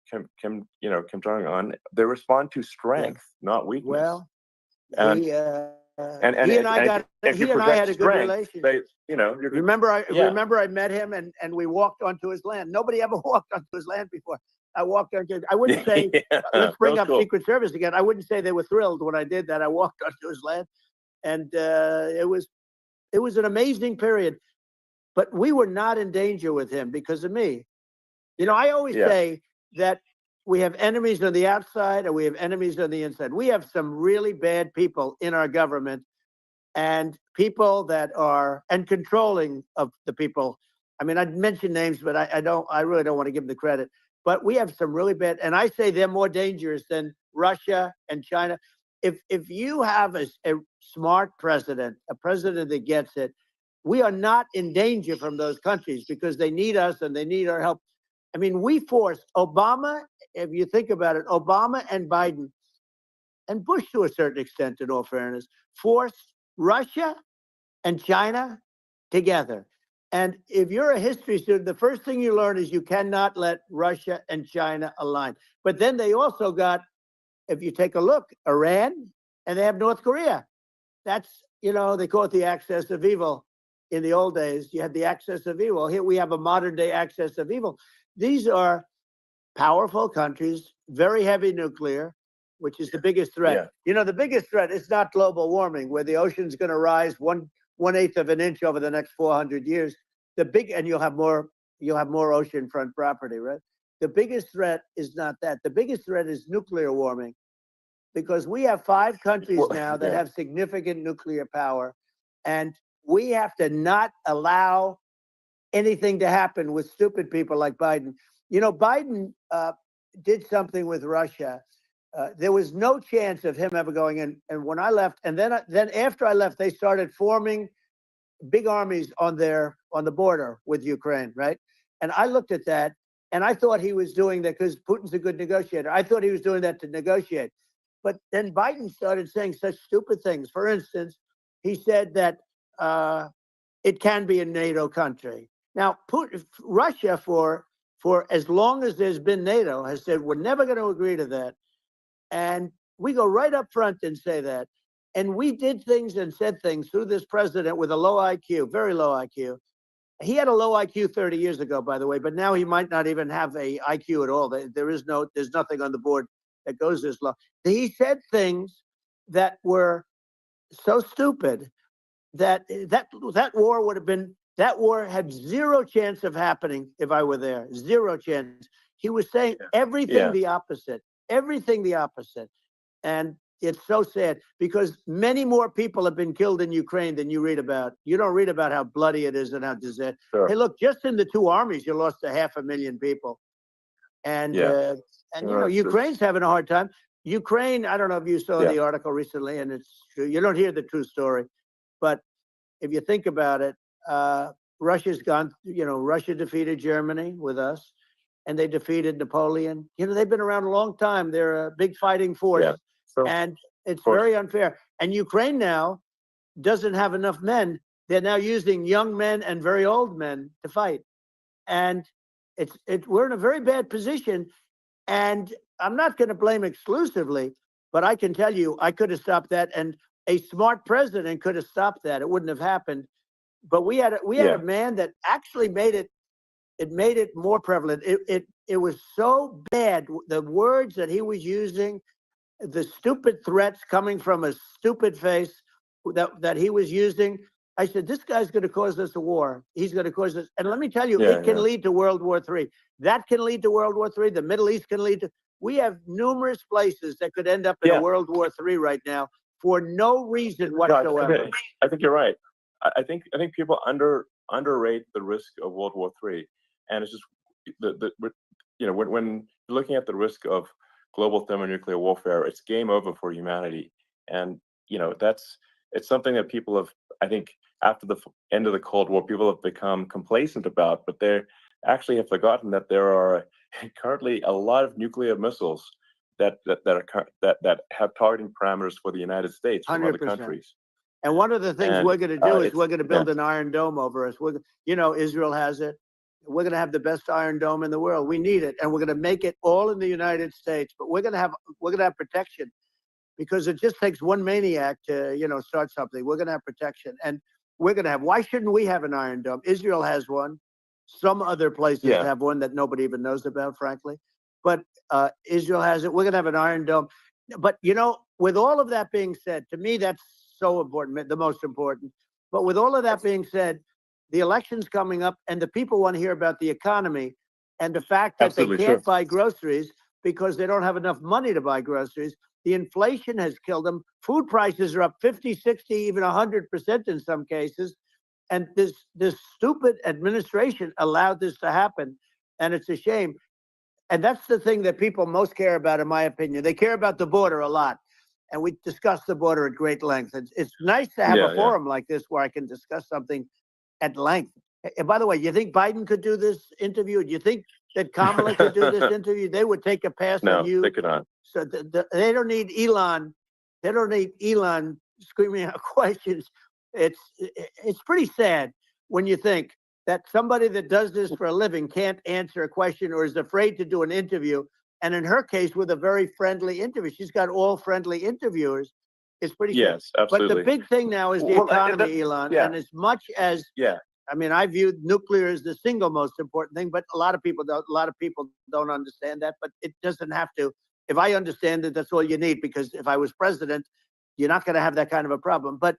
Kim Jong-un, they respond to strength, not weakness.
Well,
and
he and I had a good relationship. Remember I met him and we walked onto his land. Nobody ever walked onto his land before. I walked onto. I wouldn't say let's bring up Secret Service again. I wouldn't say they were thrilled when I did that. I walked onto his land, and it was an amazing period. But we were not in danger with him because of me. You know, I always say that we have enemies on the outside and we have enemies on the inside. We have some really bad people in our government and people that are controlling of the people. I mean, I'd mention names, but I really don't want to give them the credit. But we have some really bad, and I say they're more dangerous than Russia and China. If you have a smart president, a president that gets it, we are not in danger from those countries because they need us and they need our help. I mean, we forced Obama, if you think about it, Obama and Biden, and Bush to a certain extent, in all fairness, forced Russia and China together. And if you're a history student, the first thing you learn is you cannot let Russia and China align. But then they also got, if you take a look, Iran, and they have North Korea. That's, they call it the axis of evil. In the old days, you had the axis of evil. Here we have a modern day axis of evil. These are powerful countries, very heavy nuclear, which is the biggest threat.
Yeah.
The biggest threat is not global warming, where the ocean's going to rise one-eighth of an inch over the next 400 years. And you'll have more oceanfront property, right? The biggest threat is not that. The biggest threat is nuclear warming, because we have 5 countries now that have significant nuclear power, and we have to not allow anything to happen with stupid people like Biden. Biden did something with Russia. There was no chance of him ever going in. And when I left, and then after I left, they started forming big armies on the border with Ukraine, right? And I looked at that, and I thought he was doing that because Putin's a good negotiator. I thought he was doing that to negotiate. But then Biden started saying such stupid things. For instance, he said that it can be a NATO country. Now, Russia, for as long as there's been NATO, has said we're never going to agree to that. And we go right up front and say that. And we did things and said things through this president with a low IQ, very low IQ. He had a low IQ 30 years ago, by the way, but now he might not even have a IQ at all. There's nothing on the board that goes this low. He said things that were so stupid that war had zero chance of happening if I were there. Zero chance. He was saying everything the opposite. Everything the opposite. And it's so sad because many more people have been killed in Ukraine than you read about. You don't read about how bloody it is and how disastrous.
Sure.
Hey, look, just in the 2 armies, you lost 500,000 people. And Ukraine's having a hard time. Ukraine, I don't know if you saw the article recently, and it's true. You don't hear the true story. But if you think about it, Russia's gone, Russia defeated Germany with us, and they defeated Napoleon. They've been around a long time. They're a big fighting force. Yeah. And it's very unfair. And Ukraine now doesn't have enough men. They're now using young men and very old men to fight. And we're in a very bad position. And I'm not going to blame exclusively, but I can tell you I could have stopped that. And a smart president could have stopped that. It wouldn't have happened. But we had a man that actually made it more prevalent. It was so bad. The words that he was using, the stupid threats coming from a stupid face that he was using. I said, this guy's going to cause us a war. He's going to cause us. And let me tell you, it can lead to World War III. That can lead to World War III. The Middle East can lead to. We have numerous places that could end up in a World War III right now for no reason whatsoever.
No, I think you're right. I think people underrate the risk of World War III, and it's just when you're looking at the risk of global thermonuclear warfare, it's game over for humanity. And it's something that people have, I think, after the end of the Cold War, people have become complacent about, but they actually have forgotten that there are currently a lot of nuclear missiles that have targeting parameters for the United States from
100%.
Other countries.
And one of the things we're going to do is we're going to build an Iron Dome over us. Israel has it. We're going to have the best Iron Dome in the world. We need it, and we're going to make it all in the United States. But we're going to have protection, because it just takes one maniac to start something. We're going to have protection, and we're going to have. Why shouldn't we have an Iron Dome? Israel has one. Some other places have one that nobody even knows about, frankly. But Israel has it. We're going to have an Iron Dome. But with all of that being said, to me that's so important, the most important. But with all of that being said, the election's coming up, and the people want to hear about the economy and the fact that they can't buy groceries because they don't have enough money to buy groceries. The inflation has killed them. Food prices are up 50, 60, even 100% in some cases. And this stupid administration allowed this to happen, and it's a shame. And that's the thing that people most care about, in my opinion. They care about the border a lot. And we discussed the border at great length. It's nice to have a forum like this where I can discuss something at length. And by the way, you think Biden could do this interview? Do you think that Kamala could do this interview? They would take a pass on you.
No, they could not.
So they don't need Elon. They don't need Elon screaming out questions. It's pretty sad when you think that somebody that does this for a living can't answer a question or is afraid to do an interview. And in her case, with a very friendly interview, she's got all friendly interviewers. It's pretty safe.
Yes,
But the
absolutely.
big thing now is the
Well,
economy, Elon.
yeah,
And as much as
yeah,
I mean, I view nuclear as the single most important thing, but a lot of people don't. A lot of people don't understand that. But it doesn't have to. If I understand it, that's all you need. Because if I was president, you're not going to have that kind of a problem. But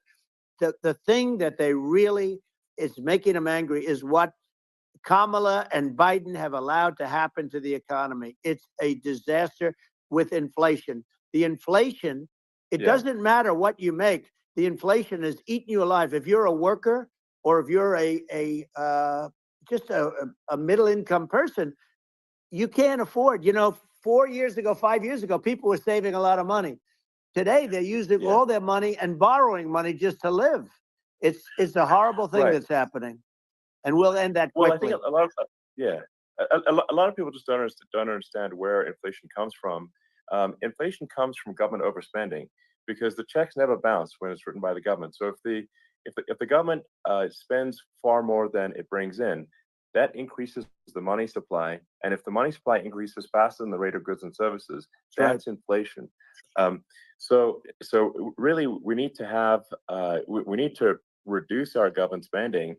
the thing that they really is making them angry is what Kamala and Biden have allowed to happen to the economy. It's a disaster with inflation. The inflation, it
yeah,
doesn't matter what you make. The inflation has eaten you alive. If you're a worker or if you're just a middle income person, you can't afford. 4 years ago, 5 years ago, people were saving a lot of money. Today, they're using
yeah.
all their money and borrowing money just to live. It's a horrible thing
Right.
that's happening, and we'll end that
Well, I think
quickly.
a lot of yeah, a lot of people just don't understand where inflation comes from. Inflation comes from government overspending because the checks never bounce when it's written by the government. So if the government spends far more than it brings in, that increases the money supply, and if the money supply increases faster than the rate of goods and services,
Right.
that's inflation. Um, so really, we need to have we need to reduce our government spending,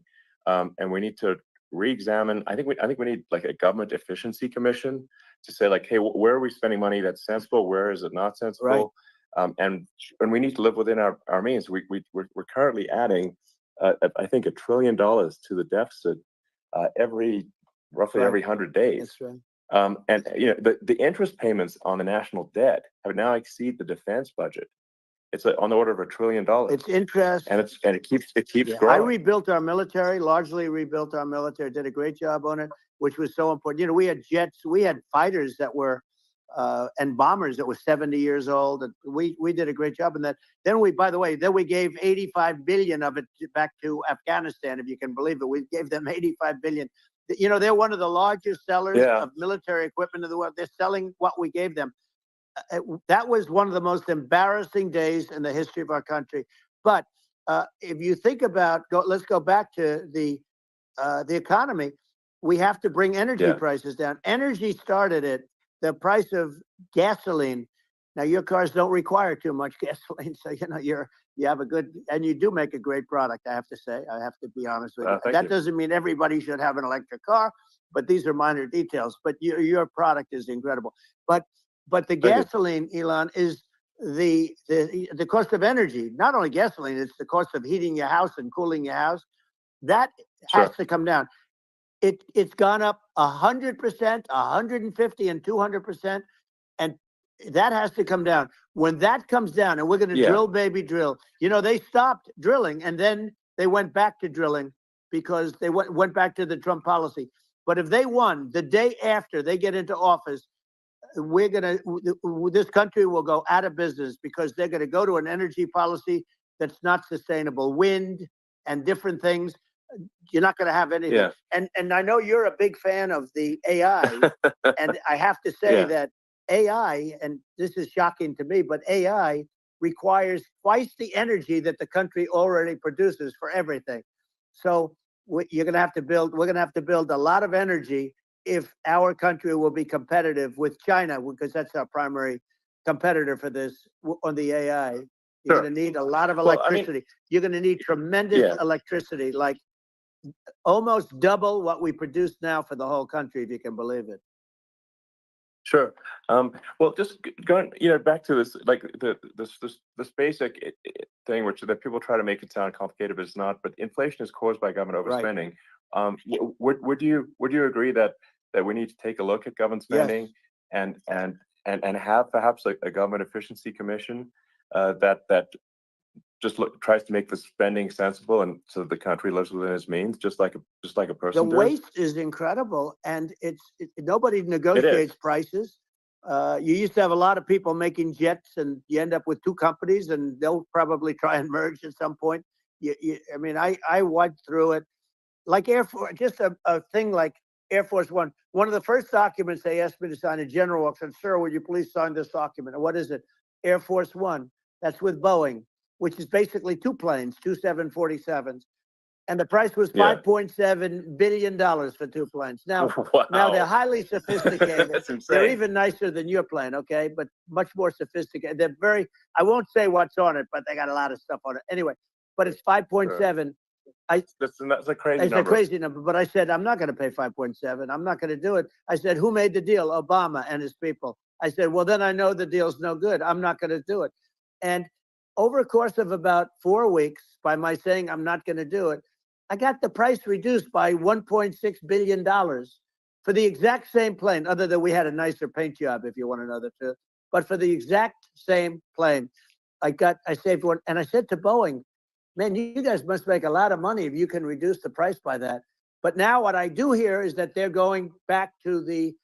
and we need to re-examine. I think we need like a government efficiency commission to say like, hey, where are we spending money that's sensible? Where is it not sensible?
Right.
And we need to live within our means. We're currently adding, I think, $1 trillion to the deficit roughly
Right.
every 100 days.
That's right.
And the interest payments on the national debt have now exceed the defense budget. It's on the order of $1 trillion,
It's interest.
and it keeps
Yeah, I
growing.
rebuilt our military, largely rebuilt our military, did a great job on it, which was so important. We had jets, we had fighters that were, and bombers that were 70 years old. And we did a great job in that. Then by the way, we gave 85 billion of it back to Afghanistan, if you can believe it. We gave them 85 billion. They're one of the largest sellers
Yeah.
of military equipment in the world. They're selling what we gave them. That was one of the most embarrassing days in the history of our country. But if you think about, let's go back to the economy. We have to bring energy prices down. Energy started at the price of gasoline. Now your cars don't require too much gasoline, so you have a good, and you do make a great product. I have to say, I have to be honest with you. That doesn't mean everybody should have an electric car, but these are minor details. But your product is incredible. But the gasoline, Elon, is the cost of energy. Not only gasoline, it's the cost of heating your house and cooling your house. That has to come down. It's gone up 100%, 150, and 200%, and that has to come down. When that comes down, and we're going to drill, baby, drill. They stopped drilling, and then they went back to drilling because they went back to the Trump policy. But if they won the day after they get into office, this country will go out of business because they're going to go to an energy policy that's not sustainable. Wind and different things. You're not going to have anything. Yeah. And I know you're a big fan of the AI, and I have to say that AI, and this is shocking to me, but AI requires twice the energy that the country already produces for everything. So you're going to have to build. We're going to have to build a lot of energy if our country will be competitive with China, because that's our primary competitor for this on the AI. You're going to need a lot of electricity. You're going to need tremendous electricity, like almost double what we produce now for the whole country, if you can believe it.
Sure. Well, just going, back to this, like this basic thing, that people try to make it sound complicated, but it's not. But inflation is caused by government overspending. Right. Would you agree that we need to take a look at government spending and have perhaps a government efficiency commission that just tries to make the spending sensible, and so the country lives within its means, just like a person.
The waste is incredible, and nobody negotiates prices. You used to have a lot of people making jets, and you end up with two companies, and they'll probably try and merge at some point. I went through it, like Air Force, just a thing like Air Force One. One of the first documents they asked me to sign, a general said, "Sir, would you please sign this document?" And what is it? Air Force One. That's with Boeing, which is basically two planes, two 747s. And the price was
Yeah.
$5.7 billion for 2 planes. Now,
Wow.
now they're highly sophisticated.
That's insane.
They're even nicer than your plane, okay? But much more sophisticated. They're very, I won't say what's on it, but they got a lot of stuff on it. Anyway, but it's 5.7.
Sure. That's a crazy
It's
number.
a crazy number, but I said, I'm not going to pay 5.7. I'm not going to do it. I said, who made the deal? Obama and his people. I said, well, then I know the deal's no good. I'm not going to do it. And over a course of about 4 weeks, by my saying I'm not going to do it, I got the price reduced by $1.6 billion for the exact same plane, other than we had a nicer paint job, if you want to know the truth. But for the exact same plane, I saved one. And I said to Boeing, man, you guys must make a lot of money if you can reduce the price by that. But now what I do hear is that they're going back to the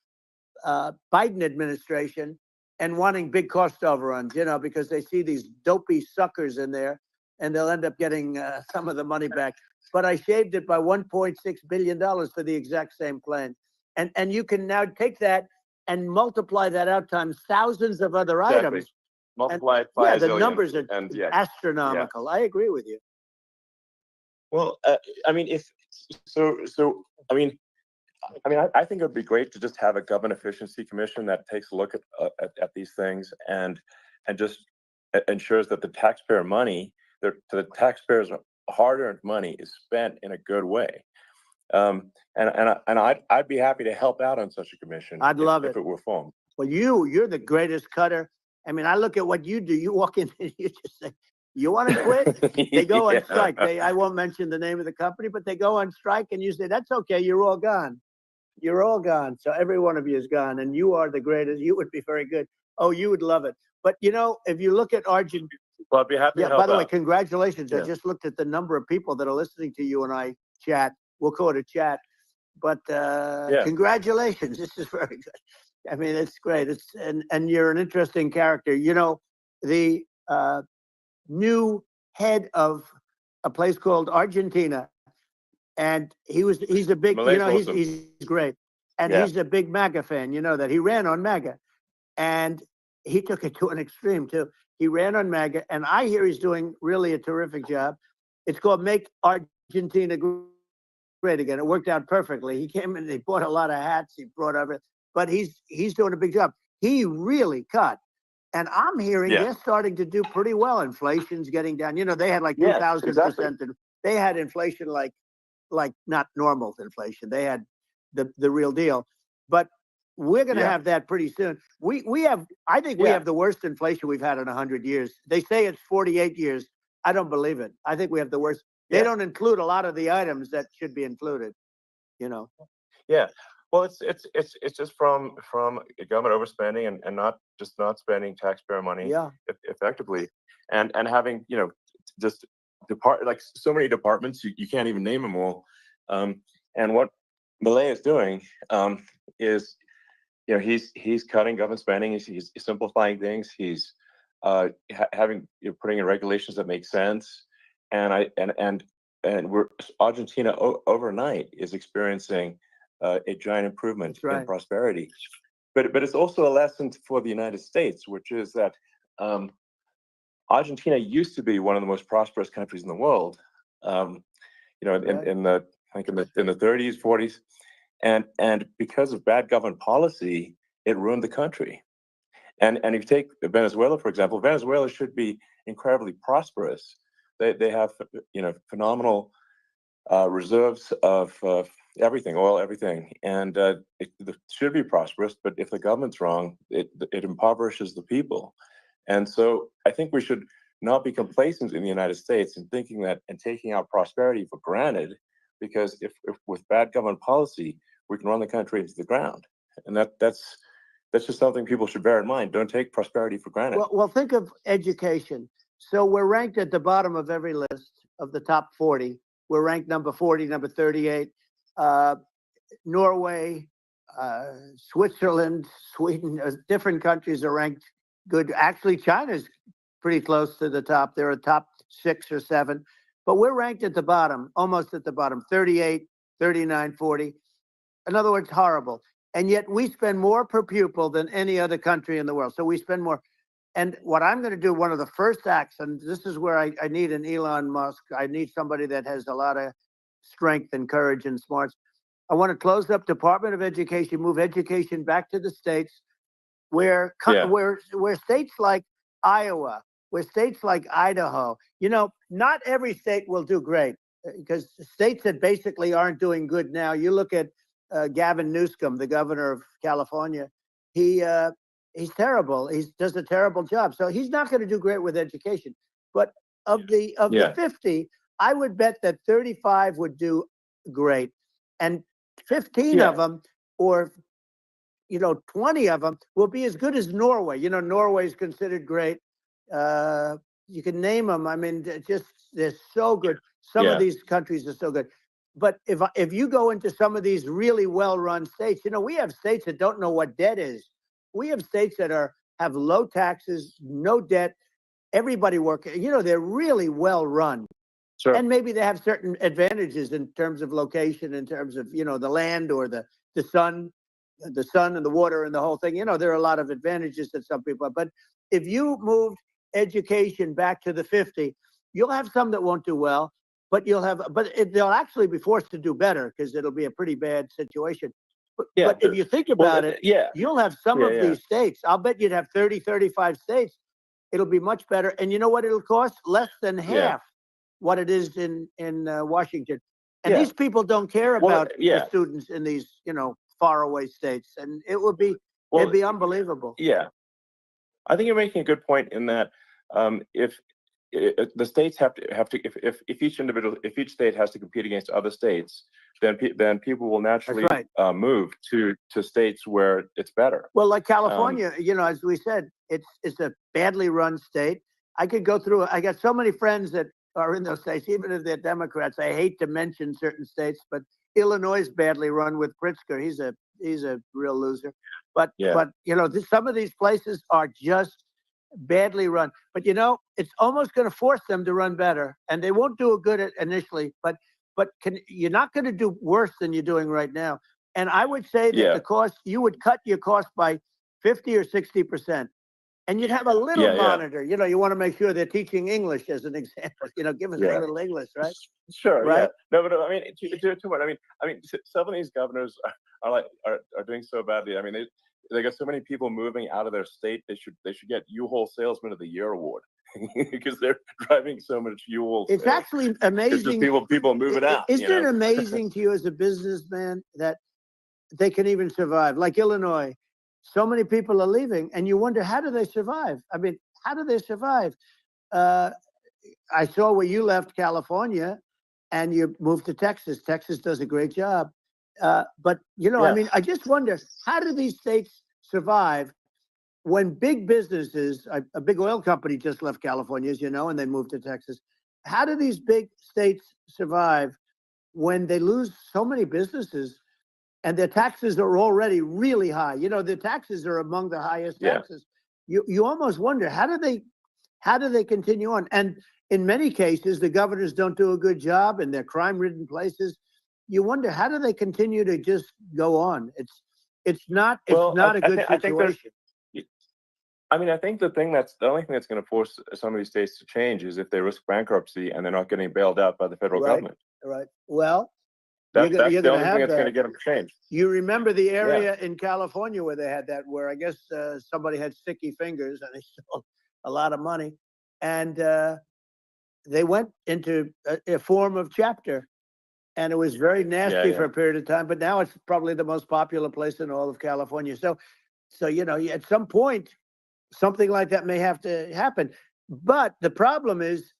Biden administration and wanting big cost overruns, because they see these dopey suckers in there, and they'll end up getting some of the money back. But I shaved it by $1.6 billion for the exact same plane. And you can now take that and multiply that out times thousands of other items.
Multiply it by
the numbers are astronomical.
Yeah.
I agree with you.
Well, I mean, I think it would be great to just have a government efficiency commission that takes a look at these things and just ensures that the taxpayer money, the taxpayers' hard-earned money, is spent in a good way. And I'd be happy to help out on such a commission.
I'd love it
if it were formed.
Well, you're the greatest cutter. I mean, I look at what you do. You walk in and you just say, you want to quit? They go on strike. I won't mention the name of the company, but they go on strike, and you say, that's okay. You're all gone. You're all gone. So every one of you is gone, and you are the greatest. You would be very good. Oh, you would love it. But, if you look at Argentina.
Well, I'd be happy to help
by the way,
out.
congratulations.
Yeah.
I just looked at the number of people that are listening to you and I chat. We'll call it a chat. But congratulations. This is very good. I mean, it's great. And you're an interesting character. The new head of a place called Argentina, and he's a big,
Malay's awesome.
he's great. And
Yeah.
he's a big MAGA fan, that he ran on MAGA. And he took it to an extreme too. He ran on MAGA, and I hear he's doing really a terrific job. It's called Make Argentina Great Again. It worked out perfectly. He came in, he bought a lot of hats, he brought everything, but he's doing a big job. He really cut. And I'm hearing they're starting to do pretty well. Inflation's getting down. They had like 2,000%.
Exactly.
They had inflation like not normal inflation. They had the real deal. But we're going to have that pretty soon. I think we have the worst inflation we've had in 100 years. They say it's 48 years. I don't believe it. I think we have the worst. They don't include a lot of the items that should be included.
Yeah. Well, it's just from government overspending and not spending taxpayer money effectively, and having just so many departments you can't even name them all. And what Malay is doing is he's cutting government spending. He's simplifying things. He's putting in regulations that make sense. And Argentina overnight is experiencing a giant improvement in prosperity. But it's also a lesson for the United States, which is that Argentina used to be one of the most prosperous countries in the world. In the 30s, 40s, and because of bad government policy, it ruined the country. And if you take Venezuela, for example, Venezuela should be incredibly prosperous. They have phenomenal reserves of everything, oil, everything, and it should be prosperous. But if the government's wrong, it impoverishes the people. And so I think we should not be complacent in the United States in thinking that and taking our prosperity for granted, because if with bad government policy, we can run the country into the ground. And that's just something people should bear in mind. Don't take prosperity for granted.
Well, think of education. So we're ranked at the bottom of every list of the top 40. We're ranked number 40, number 38. Norway, Switzerland, Sweden, different countries are ranked good. Actually, China's pretty close to the top. They're a top 6 or 7. But we're ranked at the bottom, almost at the bottom, 38, 39, 40. In other words, horrible. And yet we spend more per pupil than any other country in the world. So we spend more. And what I'm going to do, one of the first acts, and this is where I need an Elon Musk. I need somebody that has a lot of strength and courage and smarts. I want to close up Department of Education, move education back to the states, where states like Iowa, where states like Idaho, not every state will do great, because states that basically aren't doing good now. You look at Gavin Newsom, the governor of California. He's terrible. He does a terrible job. So he's not going to do great with education. But of the 50, I would bet that 35 would do great, and 15 of them, or 20 of them, will be as good as Norway. Norway is considered great. You can name them. I mean, they're so good. Some of these countries are so good. But if you go into some of these really well-run states, we have states that don't know what debt is. We have states that have low taxes, no debt, everybody working. They're really well-run. Sure. And maybe they have certain advantages in terms of location, in terms of, the land or the sun and the water and the whole thing. There are a lot of advantages that some people have. But if you moved education back to the 50, you'll have some that won't do well, but they'll actually be forced to do better, because it'll be a pretty bad situation. But if you think about it, you'll have some of these states. I'll bet you'd have 30, 35 states. It'll be much better. And you know what it'll cost? Less than half what it is in Washington. And these people don't care about the students in these, faraway states. And it'd be unbelievable.
Yeah. I think you're making a good point in that if the states have to, if each state has to compete against other states, then people will naturally move to states where it's better.
Well, like California, as we said, it's a badly run state. I could go through it. I got so many friends that are in those states, even if they're Democrats. I hate to mention certain states, but Illinois is badly run with Pritzker. He's a real loser. But some of these places are just badly run. But it's almost going to force them to run better, and they won't do it good initially. But you're not going to do worse than you're doing right now. And I would say that the cost, you would cut your cost by 50 or 60%. And you'd have a little monitor. You want to make sure they're teaching English, as an example. Give us a little English, right?
Sure. Right. Yeah. No, but I mean, too much. I mean, some of these governors are doing so badly. I mean, they got so many people moving out of their state. They should get U-Haul Salesman of the Year award because they're driving so much U-Haul.
It's actually amazing.
It's just people moving out.
Isn't it amazing to you as a businessman that they can even survive? Like Illinois. So many people are leaving, and you wonder, how do they survive? I mean, how do they survive? I saw where you left California and you moved to Texas. Texas does a great job. But, I mean, I just wonder, how do these states survive when big businesses, a big oil company just left California, as you know, and they moved to Texas. How do these big states survive when they lose so many businesses? And their taxes are already really high. The taxes are among the highest taxes. You almost wonder, how do they continue on? And in many cases, the governors don't do a good job, and they're crime-ridden places. You wonder, how do they continue to just go on? It's not a good situation.
I mean, I think the only thing that's going to force some of these states to change is if they risk bankruptcy and they're not getting bailed out by the federal government.
Right. Well,
that's the only thing that's going to get them to change.
You remember the area in California where they had that, where I guess somebody had sticky fingers and they stole a lot of money, and they went into a form of chapter, and it was very nasty for a period of time. But now it's probably the most popular place in all of California. So at some point, something like that may have to happen. But the problem is,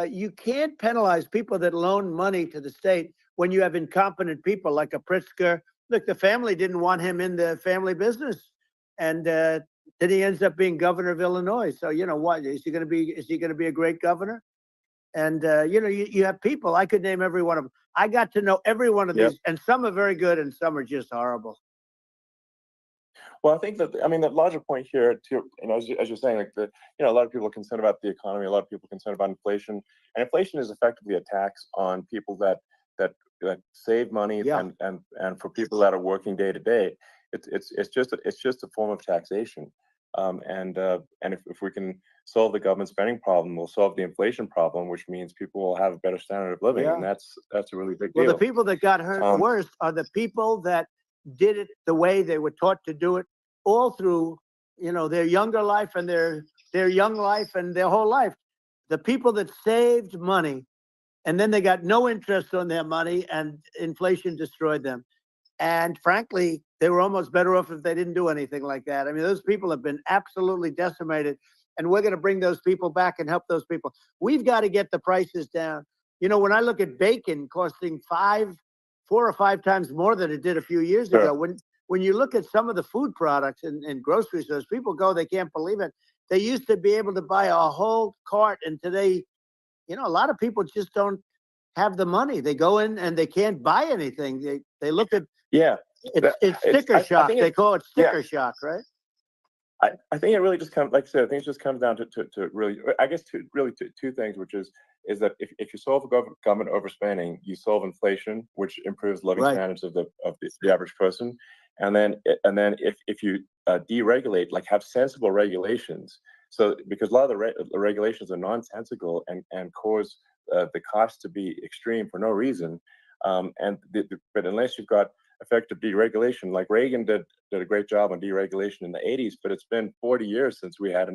you can't penalize people that loan money to the state when you have incompetent people like a Pritzker. Look, the family didn't want him in the family business, and then he ends up being governor of Illinois. So what is he going to be? Is he going to be a great governor? And you have people. I could name every one of them. I got to know every one of these, and some are very good, and some are just horrible.
Well, I think that the larger point here, too, as you're saying, like a lot of people are concerned about the economy. A lot of people are concerned about inflation, and inflation is effectively a tax on people that save money, and for people that are working day to day, it's just a form of taxation. And if we can solve the government spending problem, will solve the inflation problem, which means people will have a better standard of living, and that's a really big deal.
Well, the people that got hurt worst are the people that did it the way they were taught to do it all through, their younger life and their young life and their whole life. The people that saved money, and then they got no interest on their money, and inflation destroyed them. And frankly, they were almost better off if they didn't do anything like that. I mean, those people have been absolutely decimated, and we're going to bring those people back and help those people. We've got to get the prices down. When I look at bacon costing 4 or 5 times more than it did a few years ago, when you look at some of the food products in grocery stores, people go, they can't believe it. They used to be able to buy a whole cart, and today, a lot of people just don't have the money. They go in and they can't buy anything. They look at it's sticker shock. They call it sticker shock, right?
I think it really just comes, like I said, I think it just comes down to really, I guess, two things, which is that if you solve government overspending, you solve inflation, which improves living standards of the average person, and then if you deregulate, like have sensible regulations, so because a lot of the regulations are nonsensical and cause the cost to be extreme for no reason, but unless you've got effective deregulation, like Reagan did a great job on deregulation in the 80s, but it's been 40 years since we had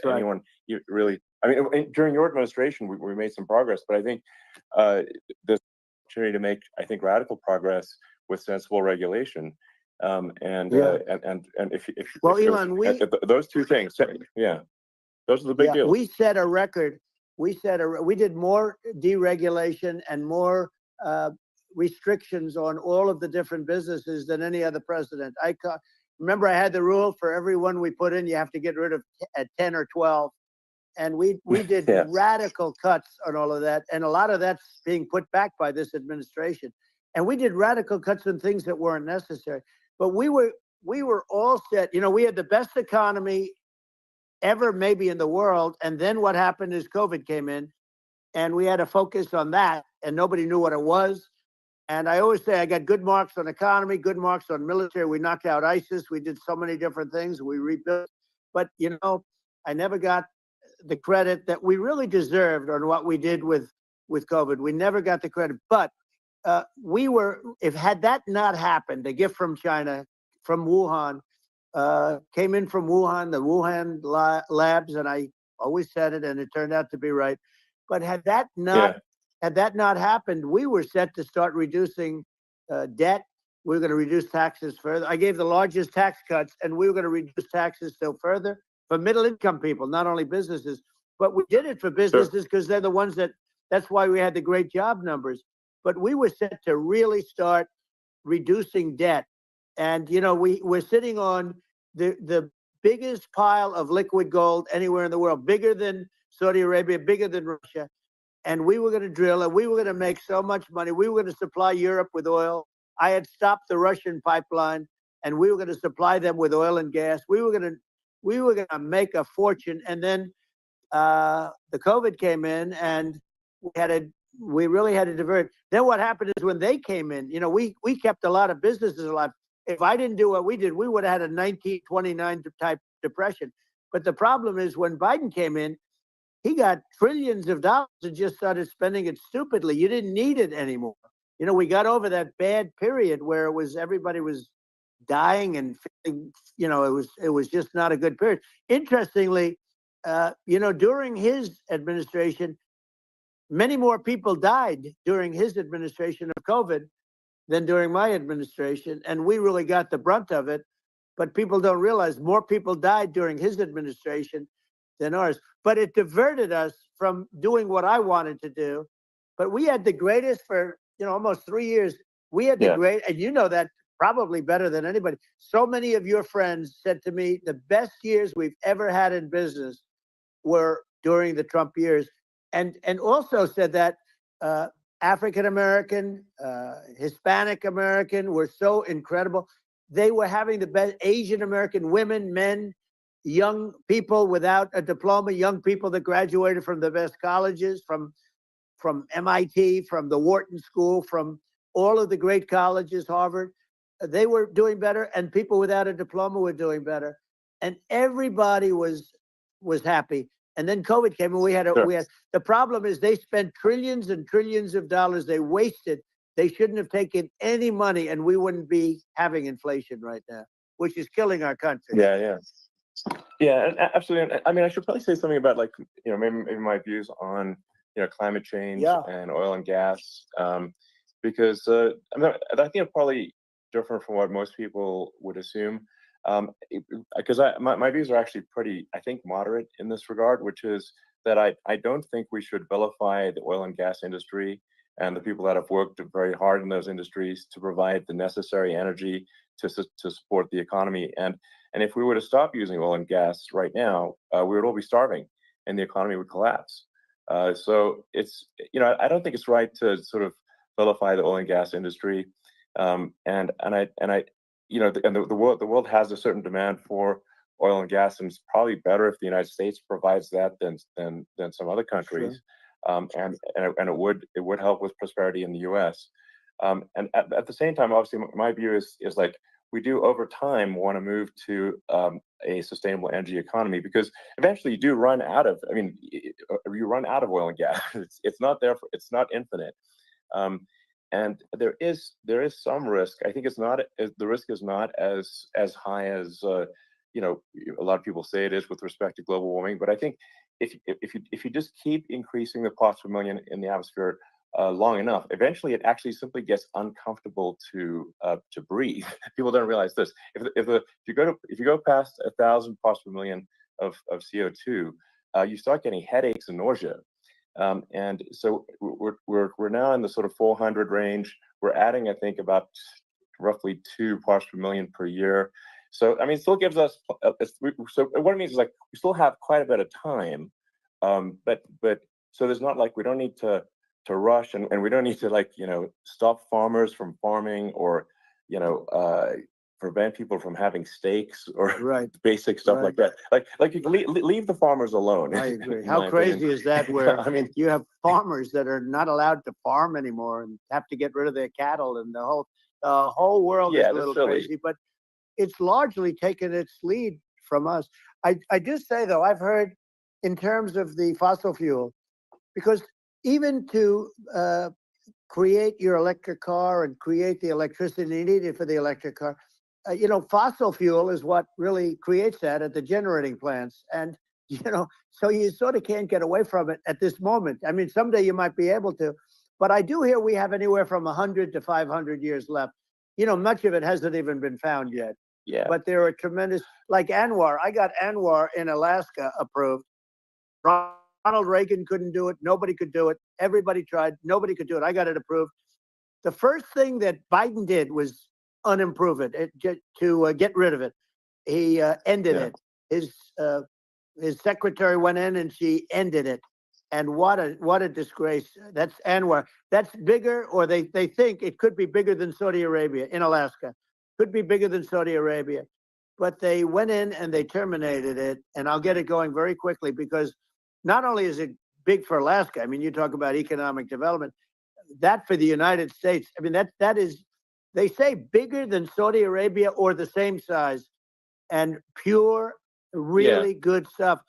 anyone really. I mean, during your administration, we made some progress, but I think there's opportunity to make, I think, radical progress with sensible regulation. Elon, those two things, those are the big deals.
We set a record. We did more deregulation and more restrictions on all of the different businesses than any other president. Remember, I had the rule for everyone we put in, you have to get rid of at 10 or 12. And we did radical cuts on all of that. And a lot of that's being put back by this administration. And we did radical cuts on things that weren't necessary. But we were all set. We had the best economy ever maybe in the world. And then what happened is COVID came in, and we had to focus on that, and nobody knew what it was. And I always say I got good marks on economy, good marks on military. We knocked out ISIS. We did so many different things. We rebuilt. But, I never got the credit that we really deserved on what we did with COVID. We never got the credit. But had that not happened, the gift from China, from Wuhan, came in from Wuhan, the Wuhan labs, and I always said it, and it turned out to be right. But had that not happened, we were set to start reducing debt. We were going to reduce taxes further. I gave the largest tax cuts, and we were going to reduce taxes still further for middle-income people, not only businesses. But we did it for businesses because they're the ones that's why we had the great job numbers. But we were set to really start reducing debt. And, we're sitting on the biggest pile of liquid gold anywhere in the world, bigger than Saudi Arabia, bigger than Russia. And we were going to drill, and we were going to make so much money. We were going to supply Europe with oil. I had stopped the Russian pipeline, and we were going to supply them with oil and gas. We were going to make a fortune. And then the COVID came in, and we really had to divert. Then what happened is when they came in, we kept a lot of businesses alive. If I didn't do what we did, we would have had a 1929 type depression. But the problem is when Biden came in, he got trillions of dollars and just started spending it stupidly. You didn't need it anymore. We got over that bad period where everybody was dying and, it was just not a good period. Interestingly, during his administration, many more people died during his administration of COVID than during my administration. And we really got the brunt of it. But people don't realize more people died during his administration than ours. But it diverted us from doing what I wanted to do. But we had the greatest for, almost 3 years. We had the great, and that probably better than anybody. So many of your friends said to me, the best years we've ever had in business were during the Trump years. And also said that African American, Hispanic American were so incredible. They were having the best. Asian American women, men, young people without a diploma, young people that graduated from the best colleges, from MIT, from the Wharton School, from all of the great colleges, Harvard. They were doing better, and people without a diploma were doing better. And everybody was happy. And then COVID came, and we had
Sure.
the problem is they spent trillions and trillions of dollars. They wasted. They shouldn't have taken any money, and we wouldn't be having inflation right now, which is killing our country.
Yeah, and absolutely. I mean, I should probably say something about, like, maybe my views on climate change and oil and gas, because I mean, I think it's probably different from what most people would assume. Because my views are actually pretty, I think, moderate in this regard, which is that I don't think we should vilify the oil and gas industry and the people that have worked very hard in those industries to provide the necessary energy to support the economy. And if we were to stop using oil and gas right now, we would all be starving, and the economy would collapse. So it's I don't think it's right to sort of vilify the oil and gas industry, and the world has a certain demand for oil and gas, and it's probably better if the United States provides that than some other countries. Sure. And it would help with prosperity in the U.S. And at the same time, obviously, my view is like, we do over time want to move to a sustainable energy economy, because eventually you do run out of. I mean, you run out of oil and gas. It's not there. It's not infinite. And there is some risk. I think the risk is not as high as a lot of people say it is with respect to global warming. But I think if you just keep increasing the parts per million in the atmosphere long enough, eventually it actually simply gets uncomfortable to breathe. People don't realize this. If you go past 1,000 parts per million of CO2, you start getting headaches and nausea. And so we're now in the sort of 400 range. We're adding, I think, about roughly 2 parts per million per year. So I mean, it still gives us. So what it means is, like, we still have quite a bit of time, but so there's not like we don't need to rush, and we don't need to, like, stop farmers from farming, or prevent people from having steaks, or basic stuff like that. Like you can leave the farmers alone.
I agree. How crazy is that? Where
I mean,
you have farmers that are not allowed to farm anymore and have to get rid of their cattle, and the whole world is a little crazy. But it's largely taken its lead from us. I just say, though, I've heard in terms of the fossil fuel, because even to create your electric car and create the electricity needed for the electric car, fossil fuel is what really creates that at the generating plants. And, so you sort of can't get away from it at this moment. I mean, someday you might be able to, but I do hear we have anywhere from 100 to 500 years left. Much of it hasn't even been found yet.
Yeah.
But there are tremendous, like ANWR. I got ANWR in Alaska approved. Ronald Reagan couldn't do it. Nobody could do it. Everybody tried. Nobody could do it. I got it approved. The first thing that Biden did was unimprove it, to get rid of it. He ended it. His secretary went in and she ended it. And what a disgrace. That's ANWR. That's bigger, or they think it could be bigger than Saudi Arabia in Alaska. Could be bigger than Saudi Arabia. But they went in and they terminated it. And I'll get it going very quickly, because not only is it big for Alaska, I mean, you talk about economic development, that for the United States, I mean, that is, they say, bigger than Saudi Arabia or the same size, and pure, really good stuff.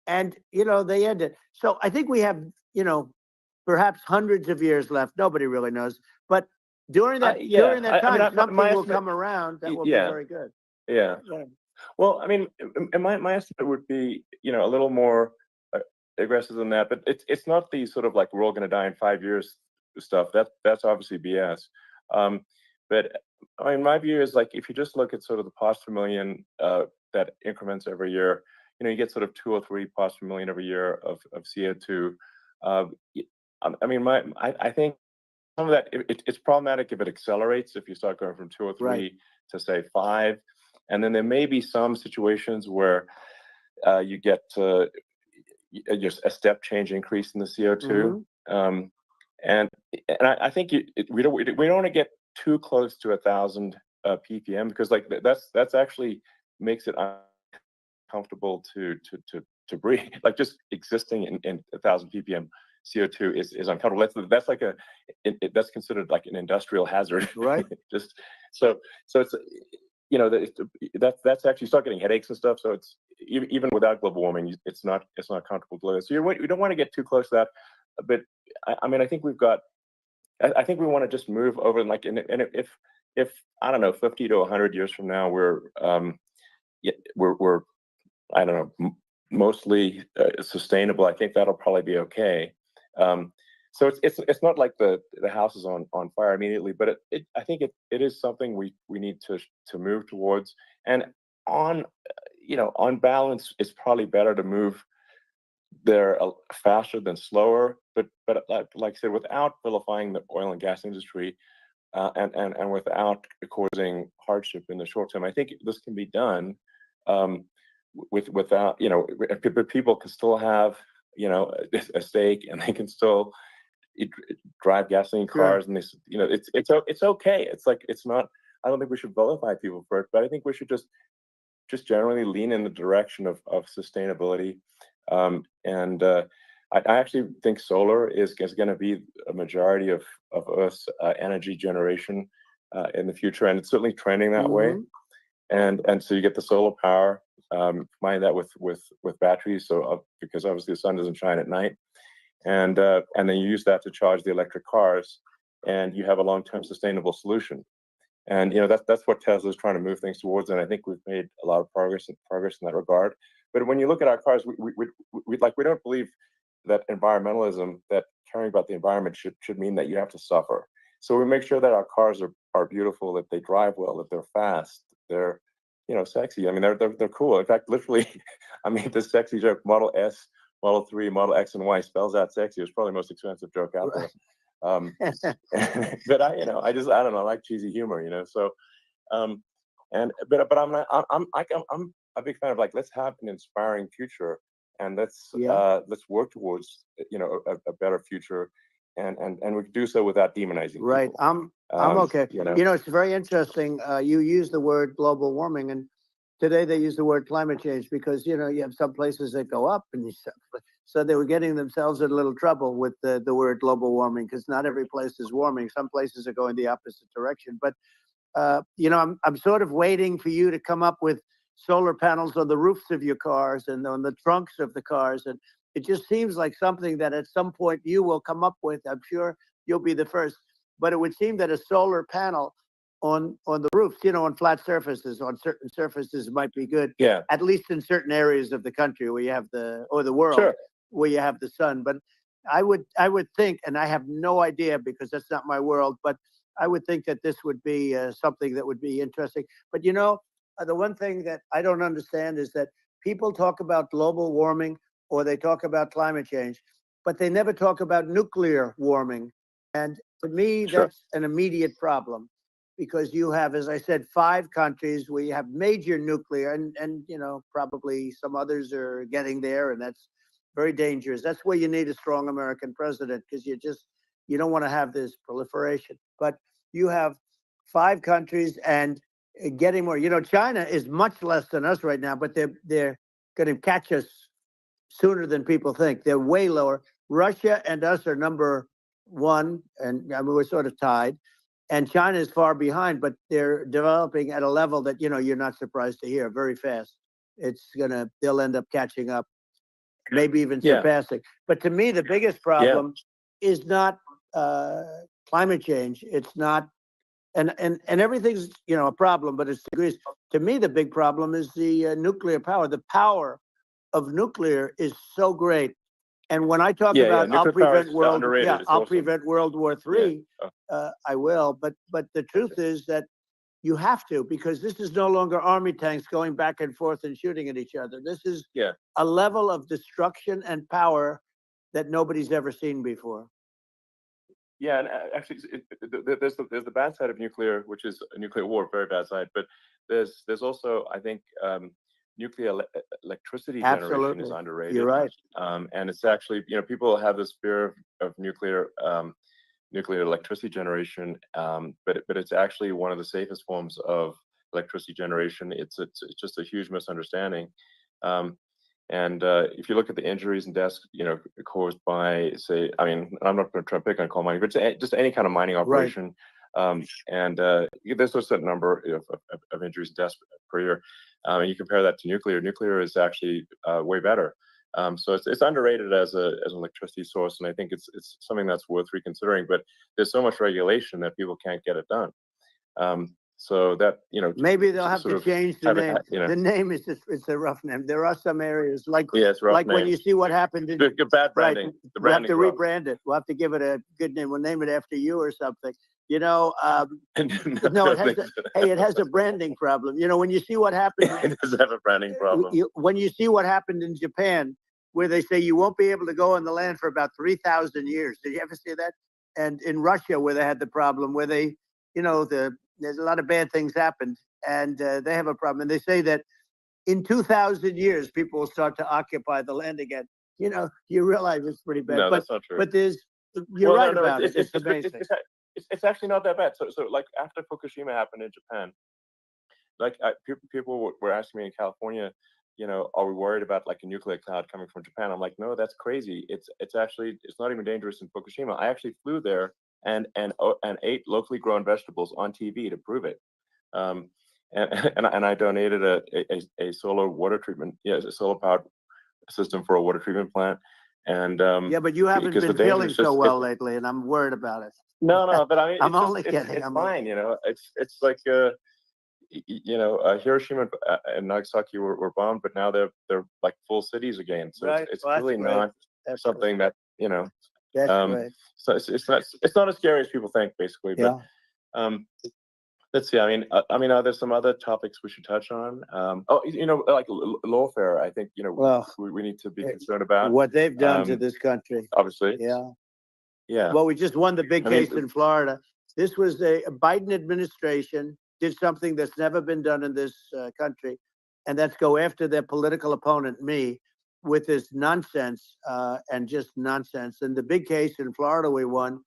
And, they end it. So I think we have, perhaps hundreds of years left. Nobody really knows. But during that time, something will come around that will be very good.
Yeah. Well, I mean, my estimate would be, a little more aggressive than that. But it's not the sort of like, we're all going to die in 5 years stuff. That's obviously BS. But I mean, my view is, like, if you just look at sort of the parts per million that increments every year, you get sort of 2 or 3 parts per million every year of CO2. I mean, I think some of that it's problematic if it accelerates, if you start going from 2 or 3 to, say, 5, and then there may be some situations where you get just a step change increase in the CO2, and I think we don't want to get too close to 1,000 ppm, because, like, that's actually makes it uncomfortable to breathe. Like, just existing in 1,000 ppm CO2 is uncomfortable. That's like that's considered like an industrial hazard,
right?
Just so it's that's actually start getting headaches and stuff. So it's even without global warming, it's not comfortable to live. So you don't want to get too close to that. But I mean, I think I think we want to just move over, and if I don't know, 50 to 100 years from now, we're I don't know, mostly sustainable. I think that'll probably be okay. So it's not like the house is on fire immediately, but I think it is something we need to move towards. And on on balance, it's probably better to move there faster than slower. But like I said, without vilifying the oil and gas industry, and without causing hardship in the short term, I think this can be done. Without but people can still have a stake, and they can still drive gasoline cars, and it's okay. It's not. I don't think we should vilify people for it, but I think we should just generally lean in the direction of sustainability. And I actually think solar is going to be a majority of Earth's energy generation in the future, and it's certainly trending that way. And so you get the solar power, combine that with batteries, so because obviously the sun doesn't shine at night, and then you use that to charge the electric cars, and you have a long-term sustainable solution. And that's what Tesla's trying to move things towards, and I think we've made a lot of progress in that regard. But when you look at our cars, we don't believe that environmentalism, that caring about the environment should mean that you have to suffer. So we make sure that our cars are beautiful, that they drive well, that they're fast, they're sexy. I mean, they're cool. In fact, literally, I made this sexy joke: Model S, Model 3, Model X, and Y spells out sexy. It was probably the most expensive joke out there. But I don't know, I like cheesy humor, So, but I'm a big fan of let's have an inspiring future, and let's work towards a better future, and we can do so without demonizing people.
Right. I'm okay. It's very interesting. You use the word global warming, and today they use the word climate change because you have some places that go up, and so they were getting themselves in a little trouble with the word global warming, because not every place is warming. Some places are going the opposite direction. But I'm sort of waiting for you to come up with solar panels on the roofs of your cars and on the trunks of the cars, and it just seems like something that at some point you will come up with. I'm sure you'll be the first. But it would seem that a solar panel on the roofs, on flat surfaces, on certain surfaces might be good.
Yeah.
At least in certain areas of the country where you have the world, where you have the sun. But I would think, and I have no idea because that's not my world, but I would think that this would be something that would be interesting. But the one thing that I don't understand is that people talk about global warming or they talk about climate change, but they never talk about nuclear warming. And to me, that's an immediate problem, because you have, as I said, 5 countries where you have major nuclear, and probably some others are getting there, and that's very dangerous. That's where you need a strong American president, because you don't want to have this proliferation. But you have 5 countries and getting more. China is much less than us right now, but they're going to catch us sooner than people think. They're way lower. Russia and us are number 1, and I mean, we're sort of tied. And China is far behind, but they're developing at a level that you're not surprised to hear, very fast. They'll end up catching up, maybe even surpassing. But to me, the biggest problem is not climate change. It's not, and everything's a problem, but it's degrees. To me, the big problem is the nuclear power. The power of nuclear is so great. And when I talk about I'll prevent World War III, I will. But the truth is that you have to, because this is no longer army tanks going back and forth and shooting at each other. This is a level of destruction and power that nobody's ever seen before.
Yeah, and actually, there's the bad side of nuclear, which is a nuclear war, very bad side. But there's also, I think, nuclear electricity generation is underrated.
You're right.
And it's actually, people have this fear of nuclear electricity generation, but it's actually one of the safest forms of electricity generation. It's just a huge misunderstanding. And if you look at the injuries and deaths, caused by, say, I mean, I'm not going to try to pick on coal mining, but just any kind of mining operation, And there's a certain number of injuries and deaths per year. And you compare that to nuclear. Nuclear is actually way better. So it's underrated as an electricity source, and I think it's something that's worth reconsidering. But there's so much regulation that people can't get it done. So that,
maybe they'll have to change the name. The name is just, it's a rough name. There are some areas like when you see what happened in
bad branding.
Right,
the
we have to
branding
rebrand it. We'll have to give it a good name. We'll name it after you or something. No, it has a branding problem. When you see what happened,
it does have a branding problem.
When you see what happened in Japan, where they say you won't be able to go on the land for about 3,000 years. Did you ever see that? And in Russia, where they had the problem, where they, there's a lot of bad things happened, and they have a problem. And they say that in 2,000 years, people will start to occupy the land again. You realize it's pretty bad.
No, that's not true.
But you're right about it. It's amazing.
It's actually not that bad. So like after Fukushima happened in Japan, like people were asking me in California, are we worried about like a nuclear cloud coming from Japan? I'm like, no, that's crazy. It's not even dangerous in Fukushima. I actually flew there and ate locally grown vegetables on TV to prove it. And I donated a solar water treatment, a solar powered system for a water treatment plant. And
but you haven't been feeling so well lately, and I'm worried about it.
No, but I mean,
I'm only kidding.
It's fine, It's like Hiroshima and Nagasaki were bombed, but now they're like full cities again. So it's really not something that
That's right.
So it's not as scary as people think, basically. But let's see. I mean, are there some other topics we should touch on? Like lawfare. I think we need to be concerned about
what they've done to this country.
Obviously.
Yeah. Well, we just won the big case in Florida. This was a Biden administration did something that's never been done in this country, and that's go after their political opponent, me, with this nonsense and just nonsense. And the big case in Florida, we won,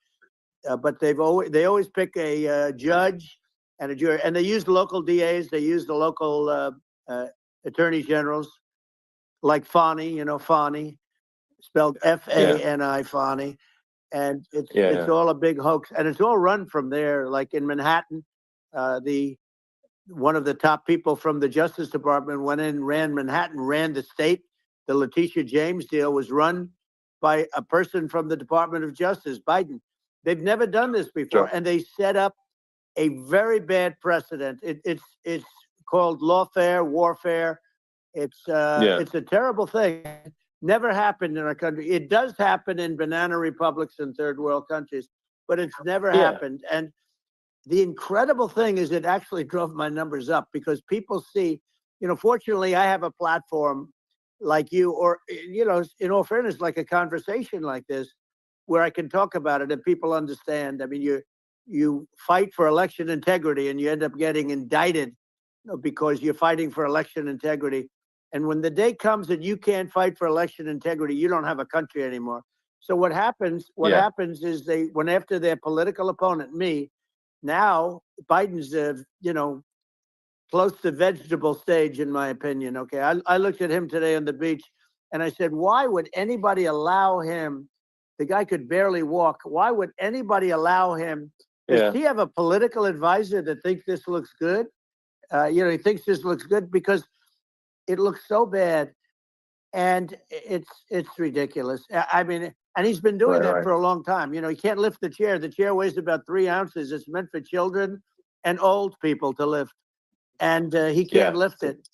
but they always pick a judge and a jury, and they use local DAs, they use the local attorney generals, like Fani, Fani, spelled Fani, Fani. And it's all a big hoax, and it's all run from there. Like in Manhattan, one of the top people from the Justice Department went in, ran Manhattan, ran the state. The Letitia James deal was run by a person from the Department of Justice, Biden. They've never done this before, and they set up a very bad precedent. It's called lawfare, warfare. It's a terrible thing. Never happened in our country. It does happen in banana republics and third world countries, but it's never happened. And the incredible thing is it actually drove my numbers up because people see, fortunately I have a platform like you, or, in all fairness, like a conversation like this, where I can talk about it and people understand. I mean, you fight for election integrity and you end up getting indicted because you're fighting for election integrity. And when the day comes that you can't fight for election integrity, you don't have a country anymore. So what happens is they went after their political opponent, me. Now Biden's, close to vegetable stage, in my opinion. Okay, I looked at him today on the beach, and I said, why would anybody allow him? The guy could barely walk. Why would anybody allow him? Does he have a political advisor that thinks this looks good? He thinks this looks good because it looks so bad, and it's ridiculous. I mean, and he's been doing that for a long time. He can't lift the chair. The chair weighs about 3 ounces. It's meant for children and old people to lift, and he can't lift it.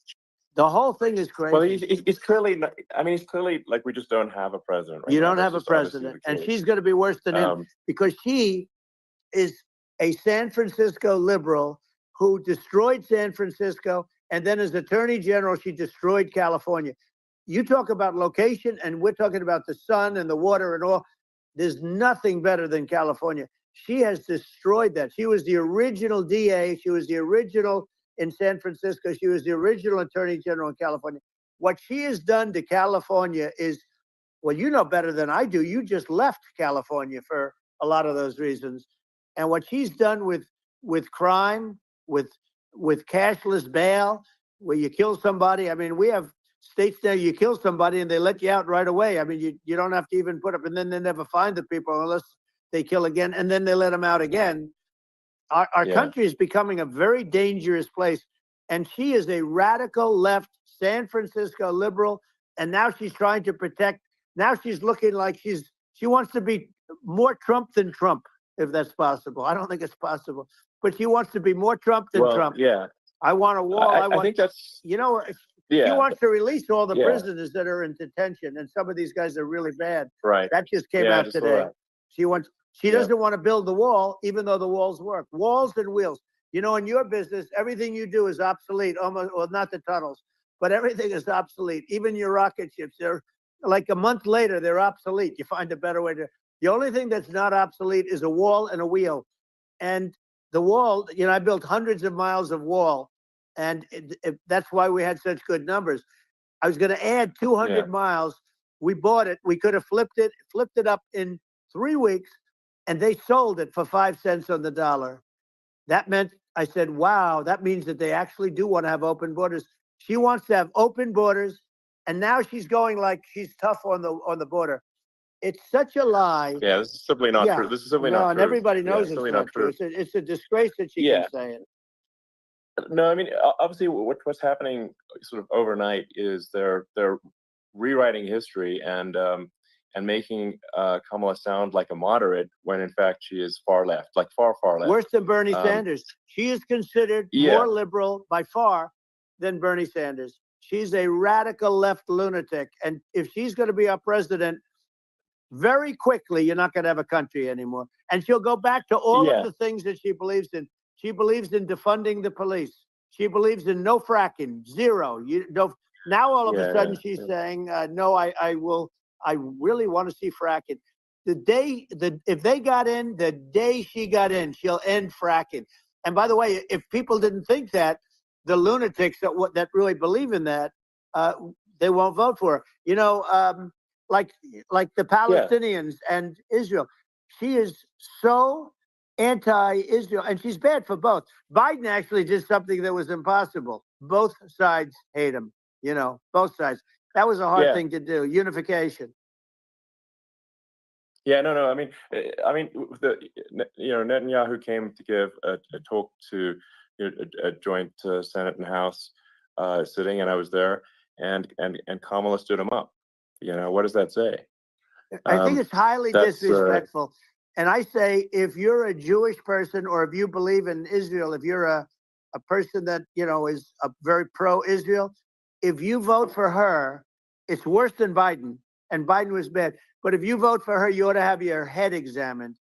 The whole thing is crazy.
Well, he's clearly not, he's clearly like, we just don't have a president.
You don't have a president, and she's going to be worse than him because she is a San Francisco liberal who destroyed San Francisco. And then as Attorney General, she destroyed California. You talk about location, and we're talking about the sun and the water and all. There's nothing better than California. She has destroyed that. She was the original DA. She was the original in San Francisco. She was the original Attorney General in California. What she has done to California is, well, you know better than I do. You just left California for a lot of those reasons. And what she's done with crime, with cashless bail, where you kill somebody. I mean, we have states there, you kill somebody and they let you out right away. I mean, you don't have to even put up, and then they never find the people unless they kill again, and then they let them out again. our
Yeah.
country is becoming a very dangerous place. And she is a radical left San Francisco liberal. And now she's trying to protect. Now she's looking like she wants to be more Trump than Trump, if that's possible. I don't think it's possible, but she wants to be more Trump than
Well,
Trump.
yeah.
I want a wall.
I think that's,
you know, she
yeah,
wants to release all the
yeah,
prisoners that are in detention, and some of these guys are really bad.
right.
That just came
Yeah, I
out
just saw
today.
that.
She
Yeah.
doesn't want to build the wall, even though the walls work. Walls and wheels. You know, in your business, everything you do is obsolete. Almost, well, not the tunnels, but everything is obsolete. Even your rocket ships, they're like a month later, they're obsolete. You find a better way to. The only thing that's not obsolete is a wall and a wheel. And the wall, you know, I built hundreds of miles of wall, and that's why we had such good numbers. I was going to add 200
Yeah.
miles. We bought it. We could have flipped it up in 3 weeks, and they sold it for 5 cents on the dollar. That meant, I said, wow, that means that they actually do want to have open borders. She wants to have open borders, and now she's going like she's tough on the border. It's such a lie.
Yeah, this is simply not true. This is simply not
and
true.
everybody
Yeah,
knows
it's
it's
simply
not true. It's a disgrace that she
Yeah.
can say it.
No, I mean, obviously, what's happening sort of overnight is they're rewriting history and making Kamala sound like a moderate when in fact she is far left, like far left.
Worse than Bernie Sanders. She is considered
Yeah.
more liberal by far than Bernie Sanders. She's a radical left lunatic, and if she's going to be our president, very quickly you're not going to have a country anymore. And she'll go back to all
Yeah.
of the things that she believes in. She believes in defunding the police. She believes in no fracking, zero. Now all of a sudden she's saying, no, I really want to see fracking. If they got in, the day she got in, she'll end fracking. And by the way, if people didn't think that, the lunatics that really believe in that, they won't vote for her. You know, like the Palestinians and Israel. She is so anti-Israel, and she's bad for both. Biden actually did something that was impossible. Both sides hate him. You know, both sides. That was a hard thing to do. Unification.
Yeah, no. I mean, Netanyahu came to give a talk to a joint Senate and House sitting, and I was there, and Kamala stood him up. You know, what does that say?
I think it's highly disrespectful. And I say, if you're a Jewish person or if you believe in Israel, if you're a person that, you know, is a very pro-Israel, if you vote for her, it's worse than Biden. And Biden was bad. But if you vote for her, you ought to have your head examined.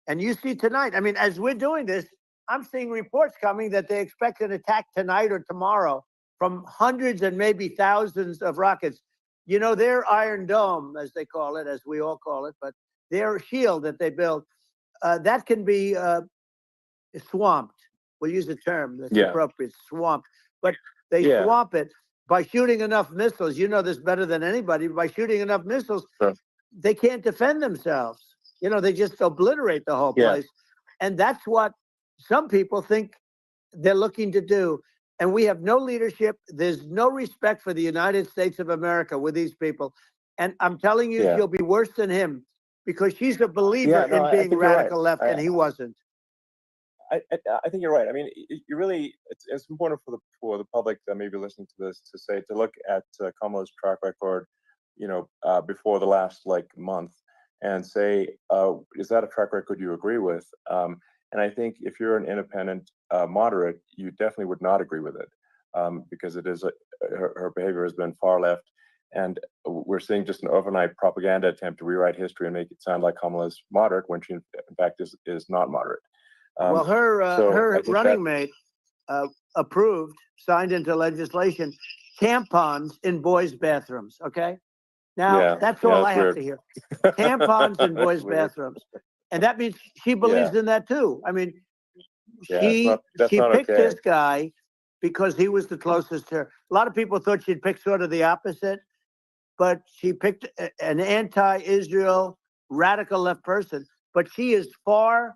And you see tonight, I mean, as we're doing this, I'm seeing reports coming that they expect an attack tonight or tomorrow from hundreds and maybe thousands of rockets. You know, their Iron Dome, as they call it, as we all call it, but their shield that they build, that can be swamped. We'll use a term that's appropriate, swamped. But they swamp it by shooting enough missiles. You know this better than anybody. By shooting enough missiles, they can't defend themselves. You know, they just obliterate the whole place. And that's what some people think they're looking to do. And we have no leadership. There's no respect for the United States of America with these people. And I'm telling you, she'll be worse than him because she's a believer in being radical left, and he wasn't.
I think you're right. I mean, you really, it's important for the public that may be listening to this to look at Kamala's track record, you know, before the last month, and say, is that a track record you agree with? And I think if you're an independent moderate, you definitely would not agree with it, because it is her behavior has been far left, and we're seeing just an overnight propaganda attempt to rewrite history and make it sound like Kamala's moderate when she in fact is not moderate.
Well, her running mate approved, signed into legislation, tampons in boys' bathrooms. Okay, now that's all I have to hear. Tampons in boys' bathrooms, and that means she believes in that too. I mean, she picked this guy because he was the closest to her. A lot of people thought she'd pick sort of the opposite, but she picked an anti-Israel radical left person. But she is far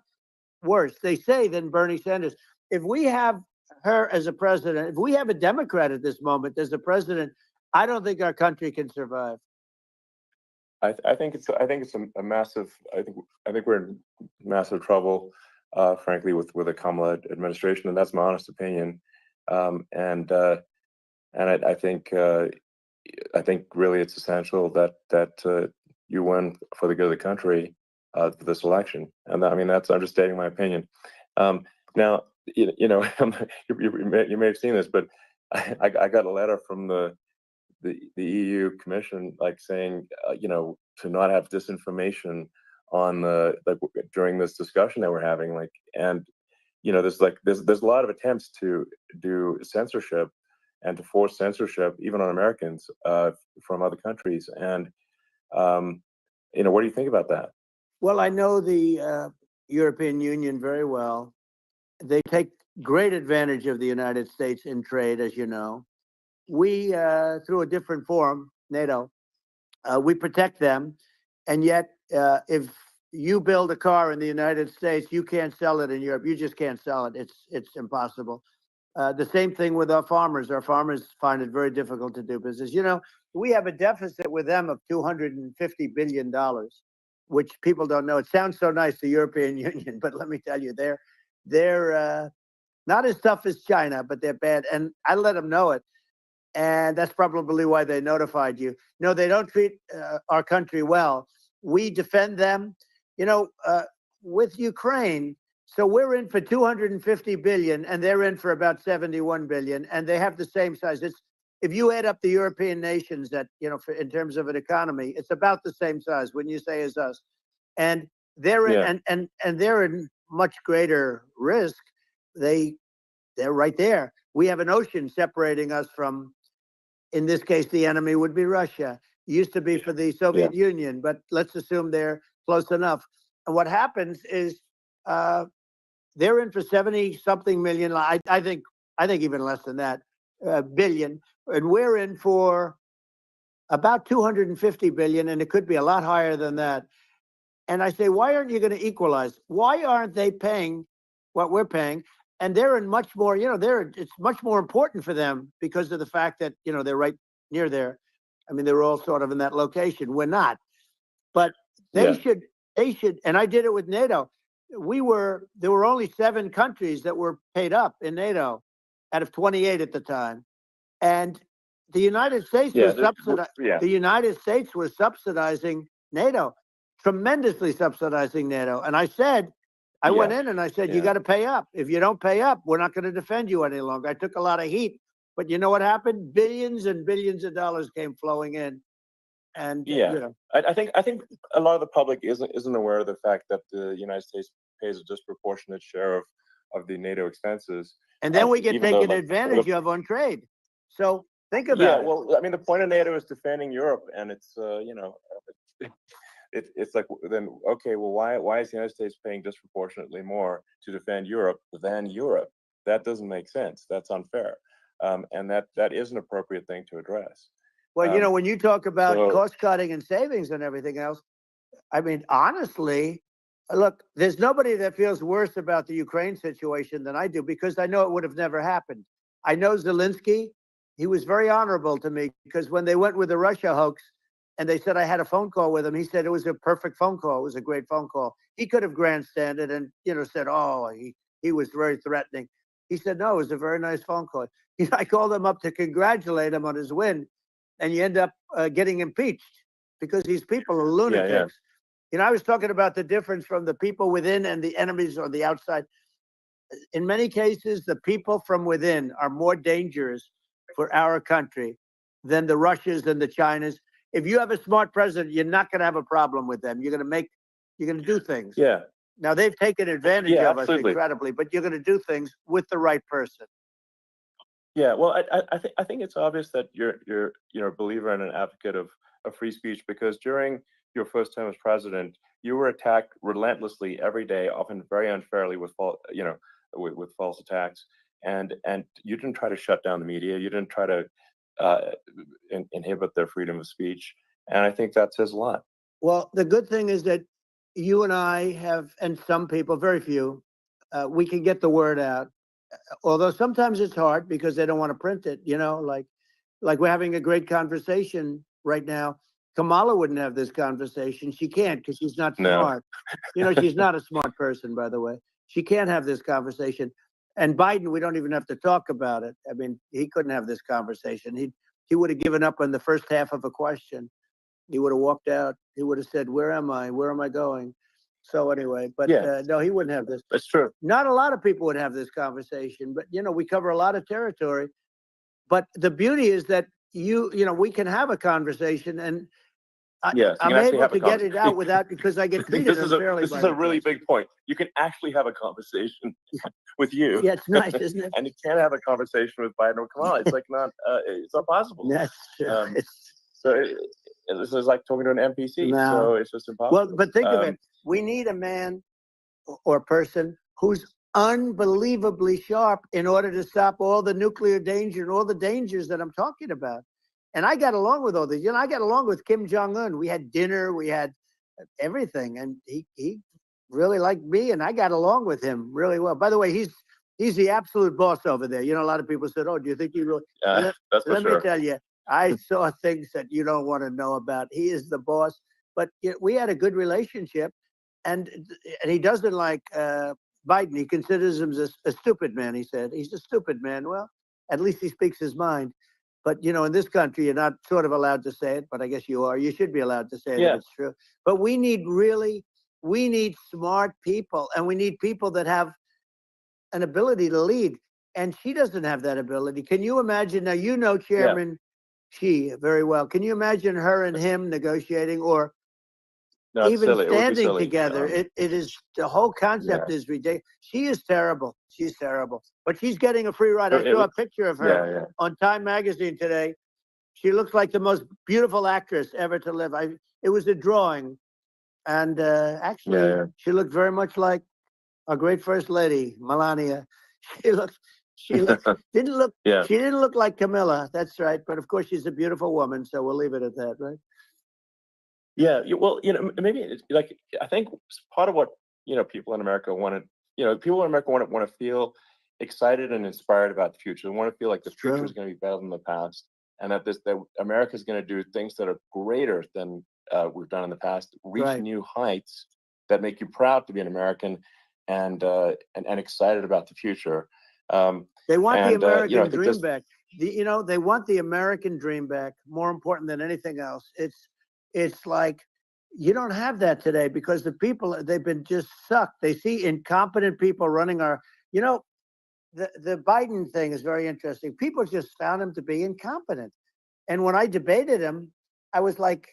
worse, they say, than Bernie Sanders. If we have her as a president, if we have a Democrat at this moment as a president, I don't think our country can survive.
I think it's a massive. I think we're in massive trouble. frankly, with the Kamala administration, and that's my honest opinion. And I think really it's essential that you win for the good of the country for this election, and I mean that's understating my opinion. Now, you may have seen this, but I got a letter from the EU Commission, like saying, to not have disinformation on during this discussion that we're having, and there's a lot of attempts to do censorship and to force censorship even on Americans from other countries, and what do you think about that?
Well, I know the European Union very well. They take great advantage of the United States in trade, as you know. We, through a different forum, NATO, we protect them. And yet, if you build a car in the United States, you can't sell it in Europe. You just can't sell it. It's impossible. The same thing with our farmers. Our farmers find it very difficult to do business. We have a deficit with them of $250 billion, which people don't know. It sounds so nice, the European Union, but let me tell you, they're not as tough as China, but they're bad. And I let them know it. And that's probably why they notified you. No, they don't treat our country well. We defend them, with Ukraine. So we're in for 250 billion, and they're in for about 71 billion, and they have the same size. If you add up the European nations that, in terms of an economy, it's about the same size, wouldn't you say, as us? And they're in, and they're in much greater risk. They're right there. We have an ocean separating us from, in this case, the enemy would be Russia. It used to be for the Soviet Union, but let's assume they're close enough. And what happens is they're in for 70-something million. I think even less than that, billion, and we're in for about 250 billion, and it could be a lot higher than that. And I say, why aren't you going to equalize? Why aren't they paying what we're paying? And they're in much more, it's much more important for them because of the fact that, they're right near there. I mean, they're all sort of in that location. We're not. But they should, and I did it with NATO. There were only 7 countries that were paid up in NATO out of 28 at the time. And the United States was the United States was subsidizing NATO, tremendously subsidizing NATO. And I said, I went in and I said, you got to pay up. If you don't pay up, we're not going to defend you any longer. I took a lot of heat, but you know what happened? Billions and billions of dollars came flowing in. And
I think a lot of the public isn't aware of the fact that the United States pays a disproportionate share of the NATO expenses.
And then we get taken advantage of on trade. So think about it.
Well, I mean, the point of NATO is defending Europe, and it's it's like, then okay, well, why is the United States paying disproportionately more to defend Europe than Europe? That doesn't make sense. That's unfair, and that is an appropriate thing to address.
Well, when you talk about cost cutting and savings and everything else, I mean, honestly, look, there's nobody that feels worse about the Ukraine situation than I do, because I know it would have never happened. I know Zelensky. He was very honorable to me, because when they went with the Russia hoax and they said I had a phone call with him, he said it was a perfect phone call. It was a great phone call. He could have grandstanded and, said, oh, he was very threatening. He said, no, it was a very nice phone call. I called him up to congratulate him on his win, and you end up getting impeached because these people are lunatics. I was talking about the difference from the people within and the enemies on the outside. In many cases, the people from within are more dangerous for our country than the Russians and the Chinas. If you have a smart president, you're not going to have a problem with them. You're going to do things.
Yeah.
Now, they've taken advantage of
absolutely.
us incredibly, but you're going to do things with the right person.
Yeah, well, I think it's obvious that you're a believer and an advocate of free speech, because during your first term as president, you were attacked relentlessly every day, often very unfairly with false attacks, and you didn't try to shut down the media. You didn't try to inhibit their freedom of speech, and I think that says a lot.
Well, the good thing is that you and I have, and some people, very few, we can get the word out. Although sometimes it's hard because they don't want to print it, like we're having a great conversation right now. Kamala wouldn't have this conversation. She can't, because she's not smart. She's not a smart person, by the way. She can't have this conversation. And Biden, we don't even have to talk about it. I mean, he couldn't have this conversation. He would have given up on the first half of a question. He would have walked out. He would have said, "Where am I? Where am I going?" So anyway, but no, he wouldn't have this.
That's true.
Not a lot of people would have this conversation, but we cover a lot of territory. But the beauty is that we can have a conversation, and I'm able to get it out without, because I get treated unfairly.
This is a really big point. You can actually have a conversation with you.
Yeah, it's nice, isn't it?
And you can't have a conversation with Biden or Kamala. It's like it's not possible.
That's
this is like talking to an NPC.
No.
So it's just impossible.
Well, but think of it. We need a man or person who's unbelievably sharp in order to stop all the nuclear danger and all the dangers that I'm talking about. And I got along with all these. I got along with Kim Jongun. We had dinner. We had everything. And he really liked me, and I got along with him really well. By the way, he's the absolute boss over there. A lot of people said, "Oh, do you think he really?" Let me tell you, I saw things that you don't want to know about. He is the boss. But we had a good relationship, and he doesn't like Biden. He considers him a stupid man. He said he's a stupid man. Well, at least he speaks his mind. But in this country, you're not sort of allowed to say it, but I guess you are. You should be allowed to say that it's true. But we need smart people, and we need people that have an ability to lead. And she doesn't have that ability. Can you imagine? Now, Chairman Xi very well. Can you imagine her and him negotiating, or even standing together? It is, the whole concept is ridiculous. She is terrible. She's terrible. But she's getting a free ride. I saw a picture of her on Time magazine today. She looks like the most beautiful actress ever to live. It was a drawing. And actually, she looked very much like our great First Lady, Melania. She didn't look like Camilla. That's right. But of course, she's a beautiful woman. So we'll leave it at that, right?
Yeah. Well, maybe it's like, I think part of what, people in America want to feel excited and inspired about the future. They want to feel like the future is going to be better than the past, and that America is going to do things that are greater than we've done in the past, reach new heights that make you proud to be an American, and excited about the future.
They want the American dream back. They want the American dream back. More important than anything else. It's like you don't have that today, because the people, they've been just sucked. They see incompetent people running our. The Biden thing is very interesting. People just found him to be incompetent, and when I debated him, I was like,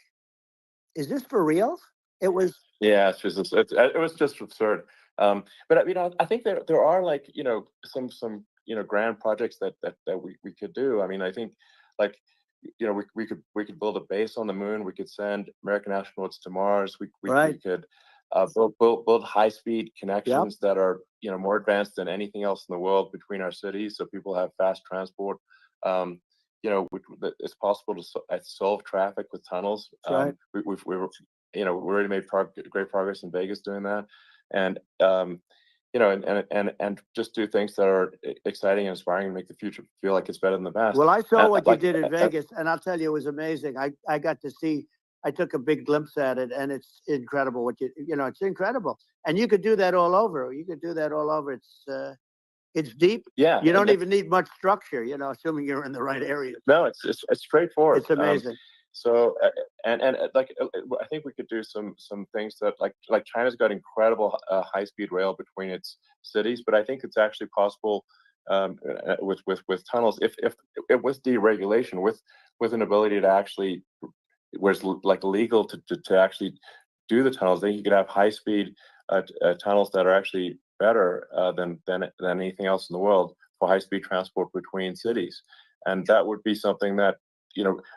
"Is this for real?" It was.
Yeah, it was just absurd. But I think there are some grand projects that we could do. I mean, I think we could build a base on the moon. We could send American astronauts to Mars. We could build high-speed connections that are more advanced than anything else in the world between our cities, so people have fast transport. It's possible to solve traffic with tunnels. We've already made great progress in Vegas doing that, and and just do things that are exciting and inspiring and make the future feel like it's better than the past.
Well, I saw what you did in Vegas, and I'll tell you, it was amazing. I got to see. I took a big glimpse at it, and it's incredible. It's incredible, and you could do that all over. It's deep.
Yeah,
you don't even need much structure. Assuming you're in the right area.
No, it's straightforward.
It's amazing.
I think we could do some things that like China's got incredible high-speed rail between its cities, but I think it's actually possible with tunnels if with deregulation, with an ability to actually, where it's legal to actually do the tunnels. Then you could have high-speed tunnels that are actually better than anything else in the world for high-speed transport between cities, and that would be something that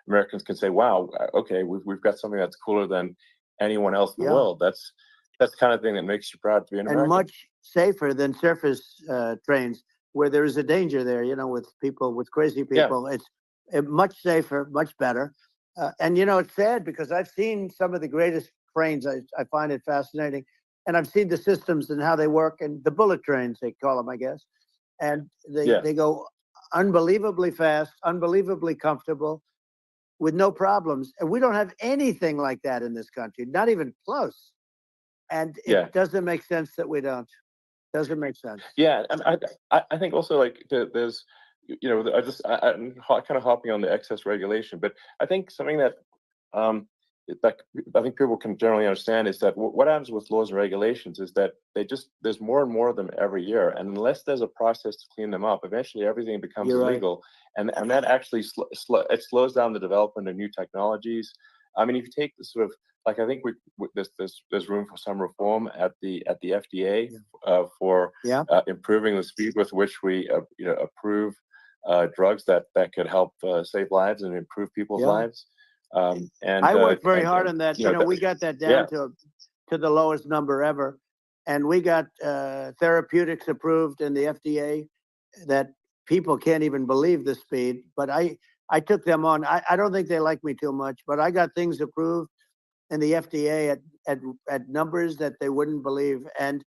Americans can say, "Wow, okay, we've got something that's cooler than anyone else in the world." That's the kind of thing that makes you proud to be an American.
And much safer than surface trains, where there is a danger there. With crazy people, it's much safer, much better. And it's sad, because I've seen some of the greatest trains. I find it fascinating, and I've seen the systems and how they work, and the bullet trains they call them, I guess, and they go unbelievably fast, unbelievably comfortable, with no problems. And we don't have anything like that in this country, not even close. And it doesn't make sense that we don't. Doesn't make sense.
Yeah, and I think also like there's, I'm kind of hopping on the excess regulation, but I think something that um that I think people can generally understand is that what happens with laws and regulations is that there's more and more of them every year, and unless there's a process to clean them up, eventually everything becomes
You're right.
illegal, and that actually it slows down the development of new technologies. I mean, if you take the sort of like I think there's room for some reform at the FDA for
Yeah.
improving the speed with which we approve drugs that could help save lives and improve people's
Yeah.
lives. And
I worked very hard on that.
you know,
We got that
yeah.
down to the lowest number ever, and we got therapeutics approved in the FDA that people can't even believe the speed. But I took them on. I don't think they like me too much, but I got things approved in the FDA at numbers that they wouldn't believe. And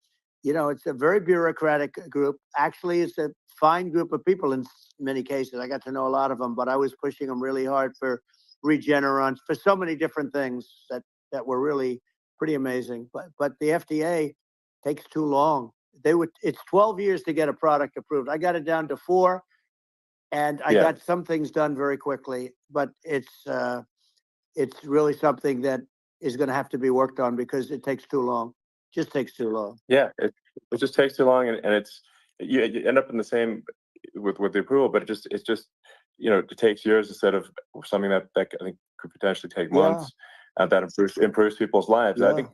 it's a very bureaucratic group. Actually, it's a fine group of people in many cases. I got to know a lot of them, but I was pushing them really hard for Regeneron, for so many different things that were really pretty amazing. But the FDA takes too long. It's 12 years to get a product approved. I got it down to 4, and I got some things done very quickly. But it's really something that is going to have to be worked on because it takes too long. Just takes too long.
Yeah, it just takes too long, and it's you end up in the same with the approval, but it's just it takes years instead of something that I think could potentially take months, and that improves people's lives.
Yeah.
I think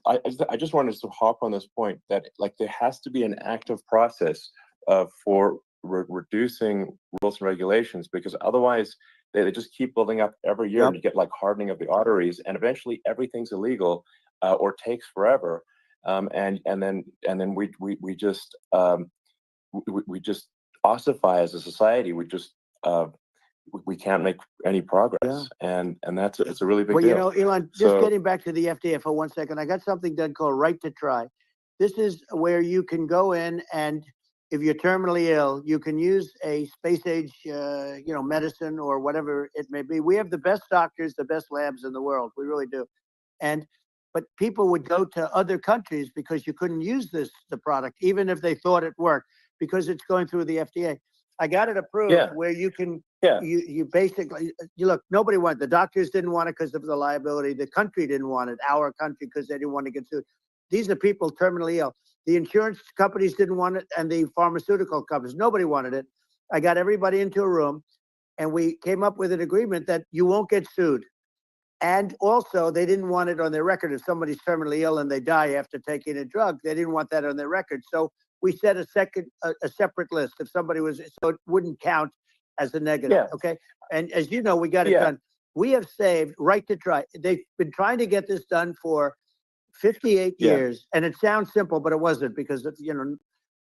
I just wanted to hop on this point that like there has to be an active process for reducing rules and regulations, because otherwise they just keep building up every year, and you get like hardening of the arteries, and eventually everything's illegal or takes forever, and then we just ossify as a society. We can't make any progress, and it's a really big deal.
Well, Elon, just getting back to the FDA for 1 second, I got something done called Right to Try. This is where you can go in, and if you're terminally ill, you can use a space age, medicine or whatever it may be. We have the best doctors, the best labs in the world. We really do. But people would go to other countries because you couldn't use the product, even if they thought it worked, because it's going through the FDA. I got it approved where you can, you basically, look, nobody wanted, the doctors didn't want it because of the liability. The country didn't want it, our country, because they didn't want to get sued. These are people terminally ill. The insurance companies didn't want it, and the pharmaceutical companies, nobody wanted it. I got everybody into a room, and we came up with an agreement that you won't get sued. And also, they didn't want it on their record. If somebody's terminally ill and they die after taking a drug, they didn't want that on their record. So we set a separate list. If somebody was, so it wouldn't count as a negative. Okay. And as you know, we got it done. We have saved Right to Try. They've been trying to get this done for 58 years. And it sounds simple, but it wasn't, because, the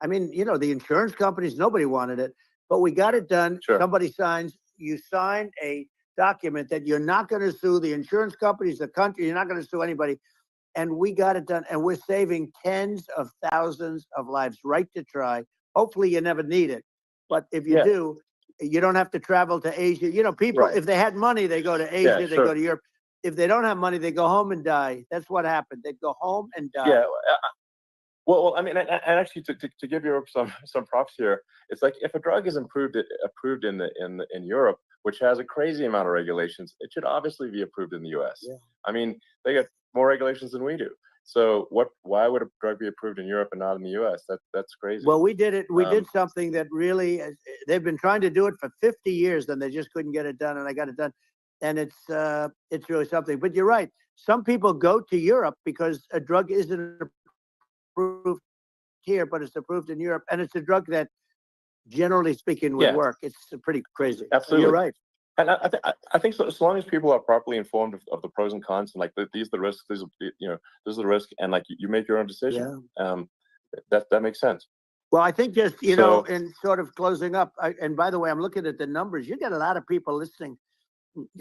insurance companies, nobody wanted it, but we got it done. Somebody signs, you sign a document that you're not going to sue the insurance companies, the country, you're not going to sue anybody. And we got it done, and we're saving tens of thousands of lives. Right to Try. Hopefully you never need it, but if you do, you don't have to travel to Asia. People, if they had money, they go to Asia, they go to Europe. If they don't have money, they go home and die. That's what happened. They go home and die.
Yeah. Well, I mean, and actually, to give Europe some props here, it's like if a drug is approved in Europe, which has a crazy amount of regulations, it should obviously be approved in the U.S.
Yeah.
I mean, they got more regulations than we do. So why would a drug be approved in Europe and not in the U.S.? That's crazy.
Well, we did it. We did something that really, they've been trying to do it for 50 years, and they just couldn't get it done, and I got it done. And it's really something. But you're right. Some people go to Europe because a drug isn't approved here, but it's approved in Europe, and it's a drug that, generally speaking, would work. It's pretty crazy.
Absolutely,
you're right.
And I think so, as long as people are properly informed of the pros and cons, and like these are the risks, this is the risk, and like you make your own decision. That makes sense.
Well, I think just in sort of closing up, and by the way, I'm looking at the numbers. You got a lot of people listening.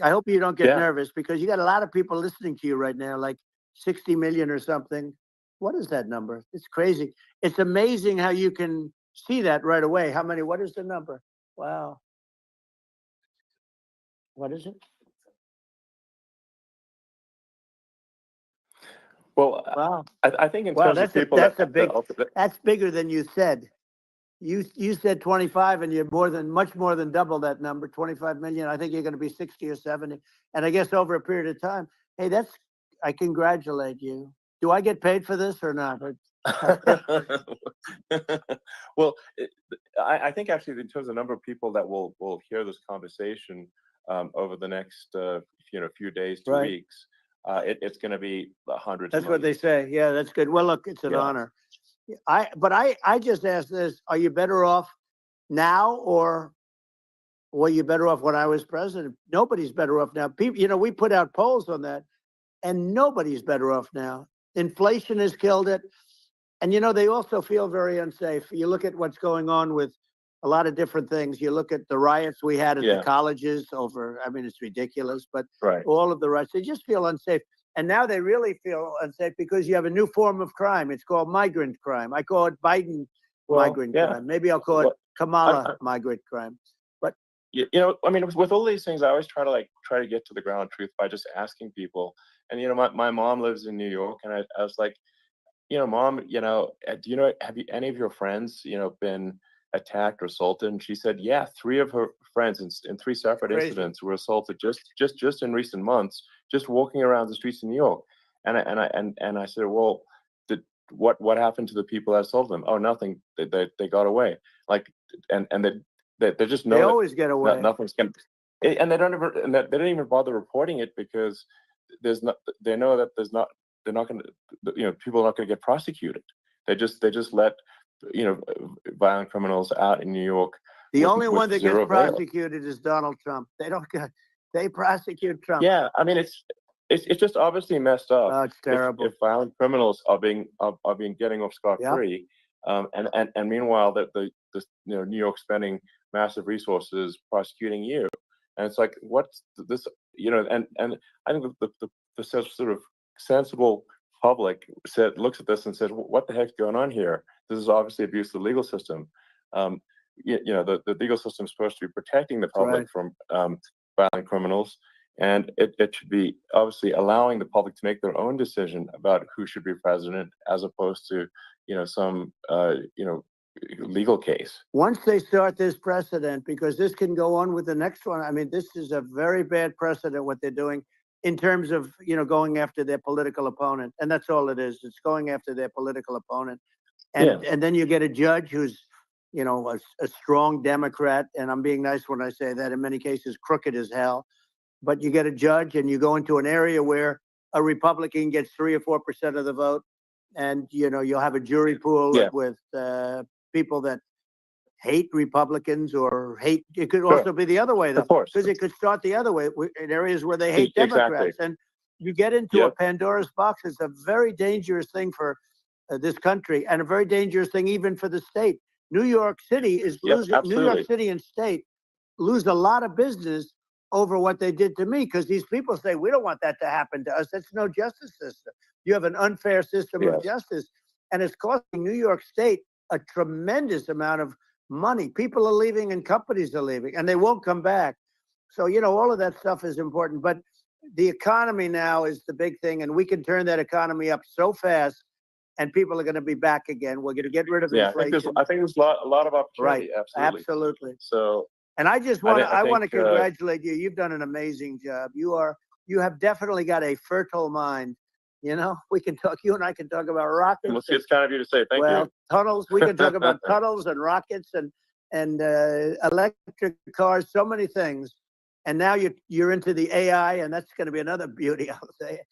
I hope you don't get nervous, because you got a lot of people listening to you right now, like 60 million or something. What is that number? It's crazy. It's amazing how you can see that right away. How many? What is the number? Wow. What is it?
Well,
Wow.
I think in
Wow,
terms of people that
that's bigger than you said. You said 25, and you're much more than double that number, 25 million. I think you're going to be 60 or 70, and I guess over a period of time. Hey, I congratulate you. Do I get paid for this or not?
Well, I think actually in terms of the number of people that will hear this conversation over the next few days to
Right.
weeks, it's going to be hundreds.
That's
of
what they say. Yeah, that's good. Well, look, it's an honor. I just asked this: are you better off now, or were you better off when I was president? Nobody's better off now. People, we put out polls on that, and nobody's better off now. Inflation has killed it. And, they also feel very unsafe. You look at what's going on with a lot of different things. You look at the riots we had at the colleges it's ridiculous, but all of the riots, they just feel unsafe. And now they really feel unsafe because you have a new form of crime. It's called migrant crime. I call it Biden migrant crime. Maybe I'll call it Kamala migrant crime. But
with all these things, I always try to get to the ground truth by just asking people. And my mom lives in New York, and I was like, Mom, have any of your friends, been attacked or assaulted? And she said, yeah, 3 of her friends in 3 separate incidents were assaulted just in recent months, just walking around the streets of New York. And I said, well, what happened to the people that assaulted them? Oh, nothing. They got away. And they just know
they always get away.
Nothing's going to, and they don't even bother reporting it because they know that they're not going to, people are not going to get prosecuted. They just let, violent criminals out in New York.
The only one that gets prosecuted is Donald Trump. They prosecute Trump.
Yeah, it's just obviously messed up.
Oh, it's terrible.
If violent criminals are being getting off scot-free, and meanwhile the New York spending massive resources prosecuting you, and it's like, what's this? And I think the sort of sensible public looks at this and says, what the heck's going on here? This is obviously abuse of the legal system. The legal system is supposed to be protecting the public from violent criminals, and it should be obviously allowing the public to make their own decision about who should be president, as opposed to some legal case.
Once they start this precedent, because this can go on with the next one. This is a very bad precedent what they're doing in terms of going after their political opponent, and that's all it is. It's going after their political opponent, and then you get a judge who's a strong Democrat, and I'm being nice when I say that. In many cases, crooked as hell. But you get a judge, and you go into an area where a Republican gets 3 or 4% of the vote, and you'll have a jury pool with people that hate Republicans or hate. It could also be the other way, though, because it could start the other way in areas where they hate Democrats, and you get into a Pandora's box. It's a very dangerous thing for this country, and a very dangerous thing even for the state. New York City is losing. New York City and state lose a lot of business over what they did to me, because these people say, we don't want that to happen to us. That's no justice system. You have an unfair system of justice, and it's costing New York State a tremendous amount of money. People are leaving and companies are leaving, and they won't come back. So, all of that stuff is important. But the economy now is the big thing, and we can turn that economy up so fast, and people are going to be back again. We're going to get rid of inflation.
I think there's a lot of opportunity.
Right. Absolutely.
So,
and I just want to congratulate you. You've done an amazing job. You have definitely got a fertile mind. We can talk. You and I can talk about rockets.
It's kind of you to say. Thank you.
Tunnels. We can talk about tunnels and rockets and electric cars. So many things. And now you're into the AI, and that's going to be another beauty. I'll say.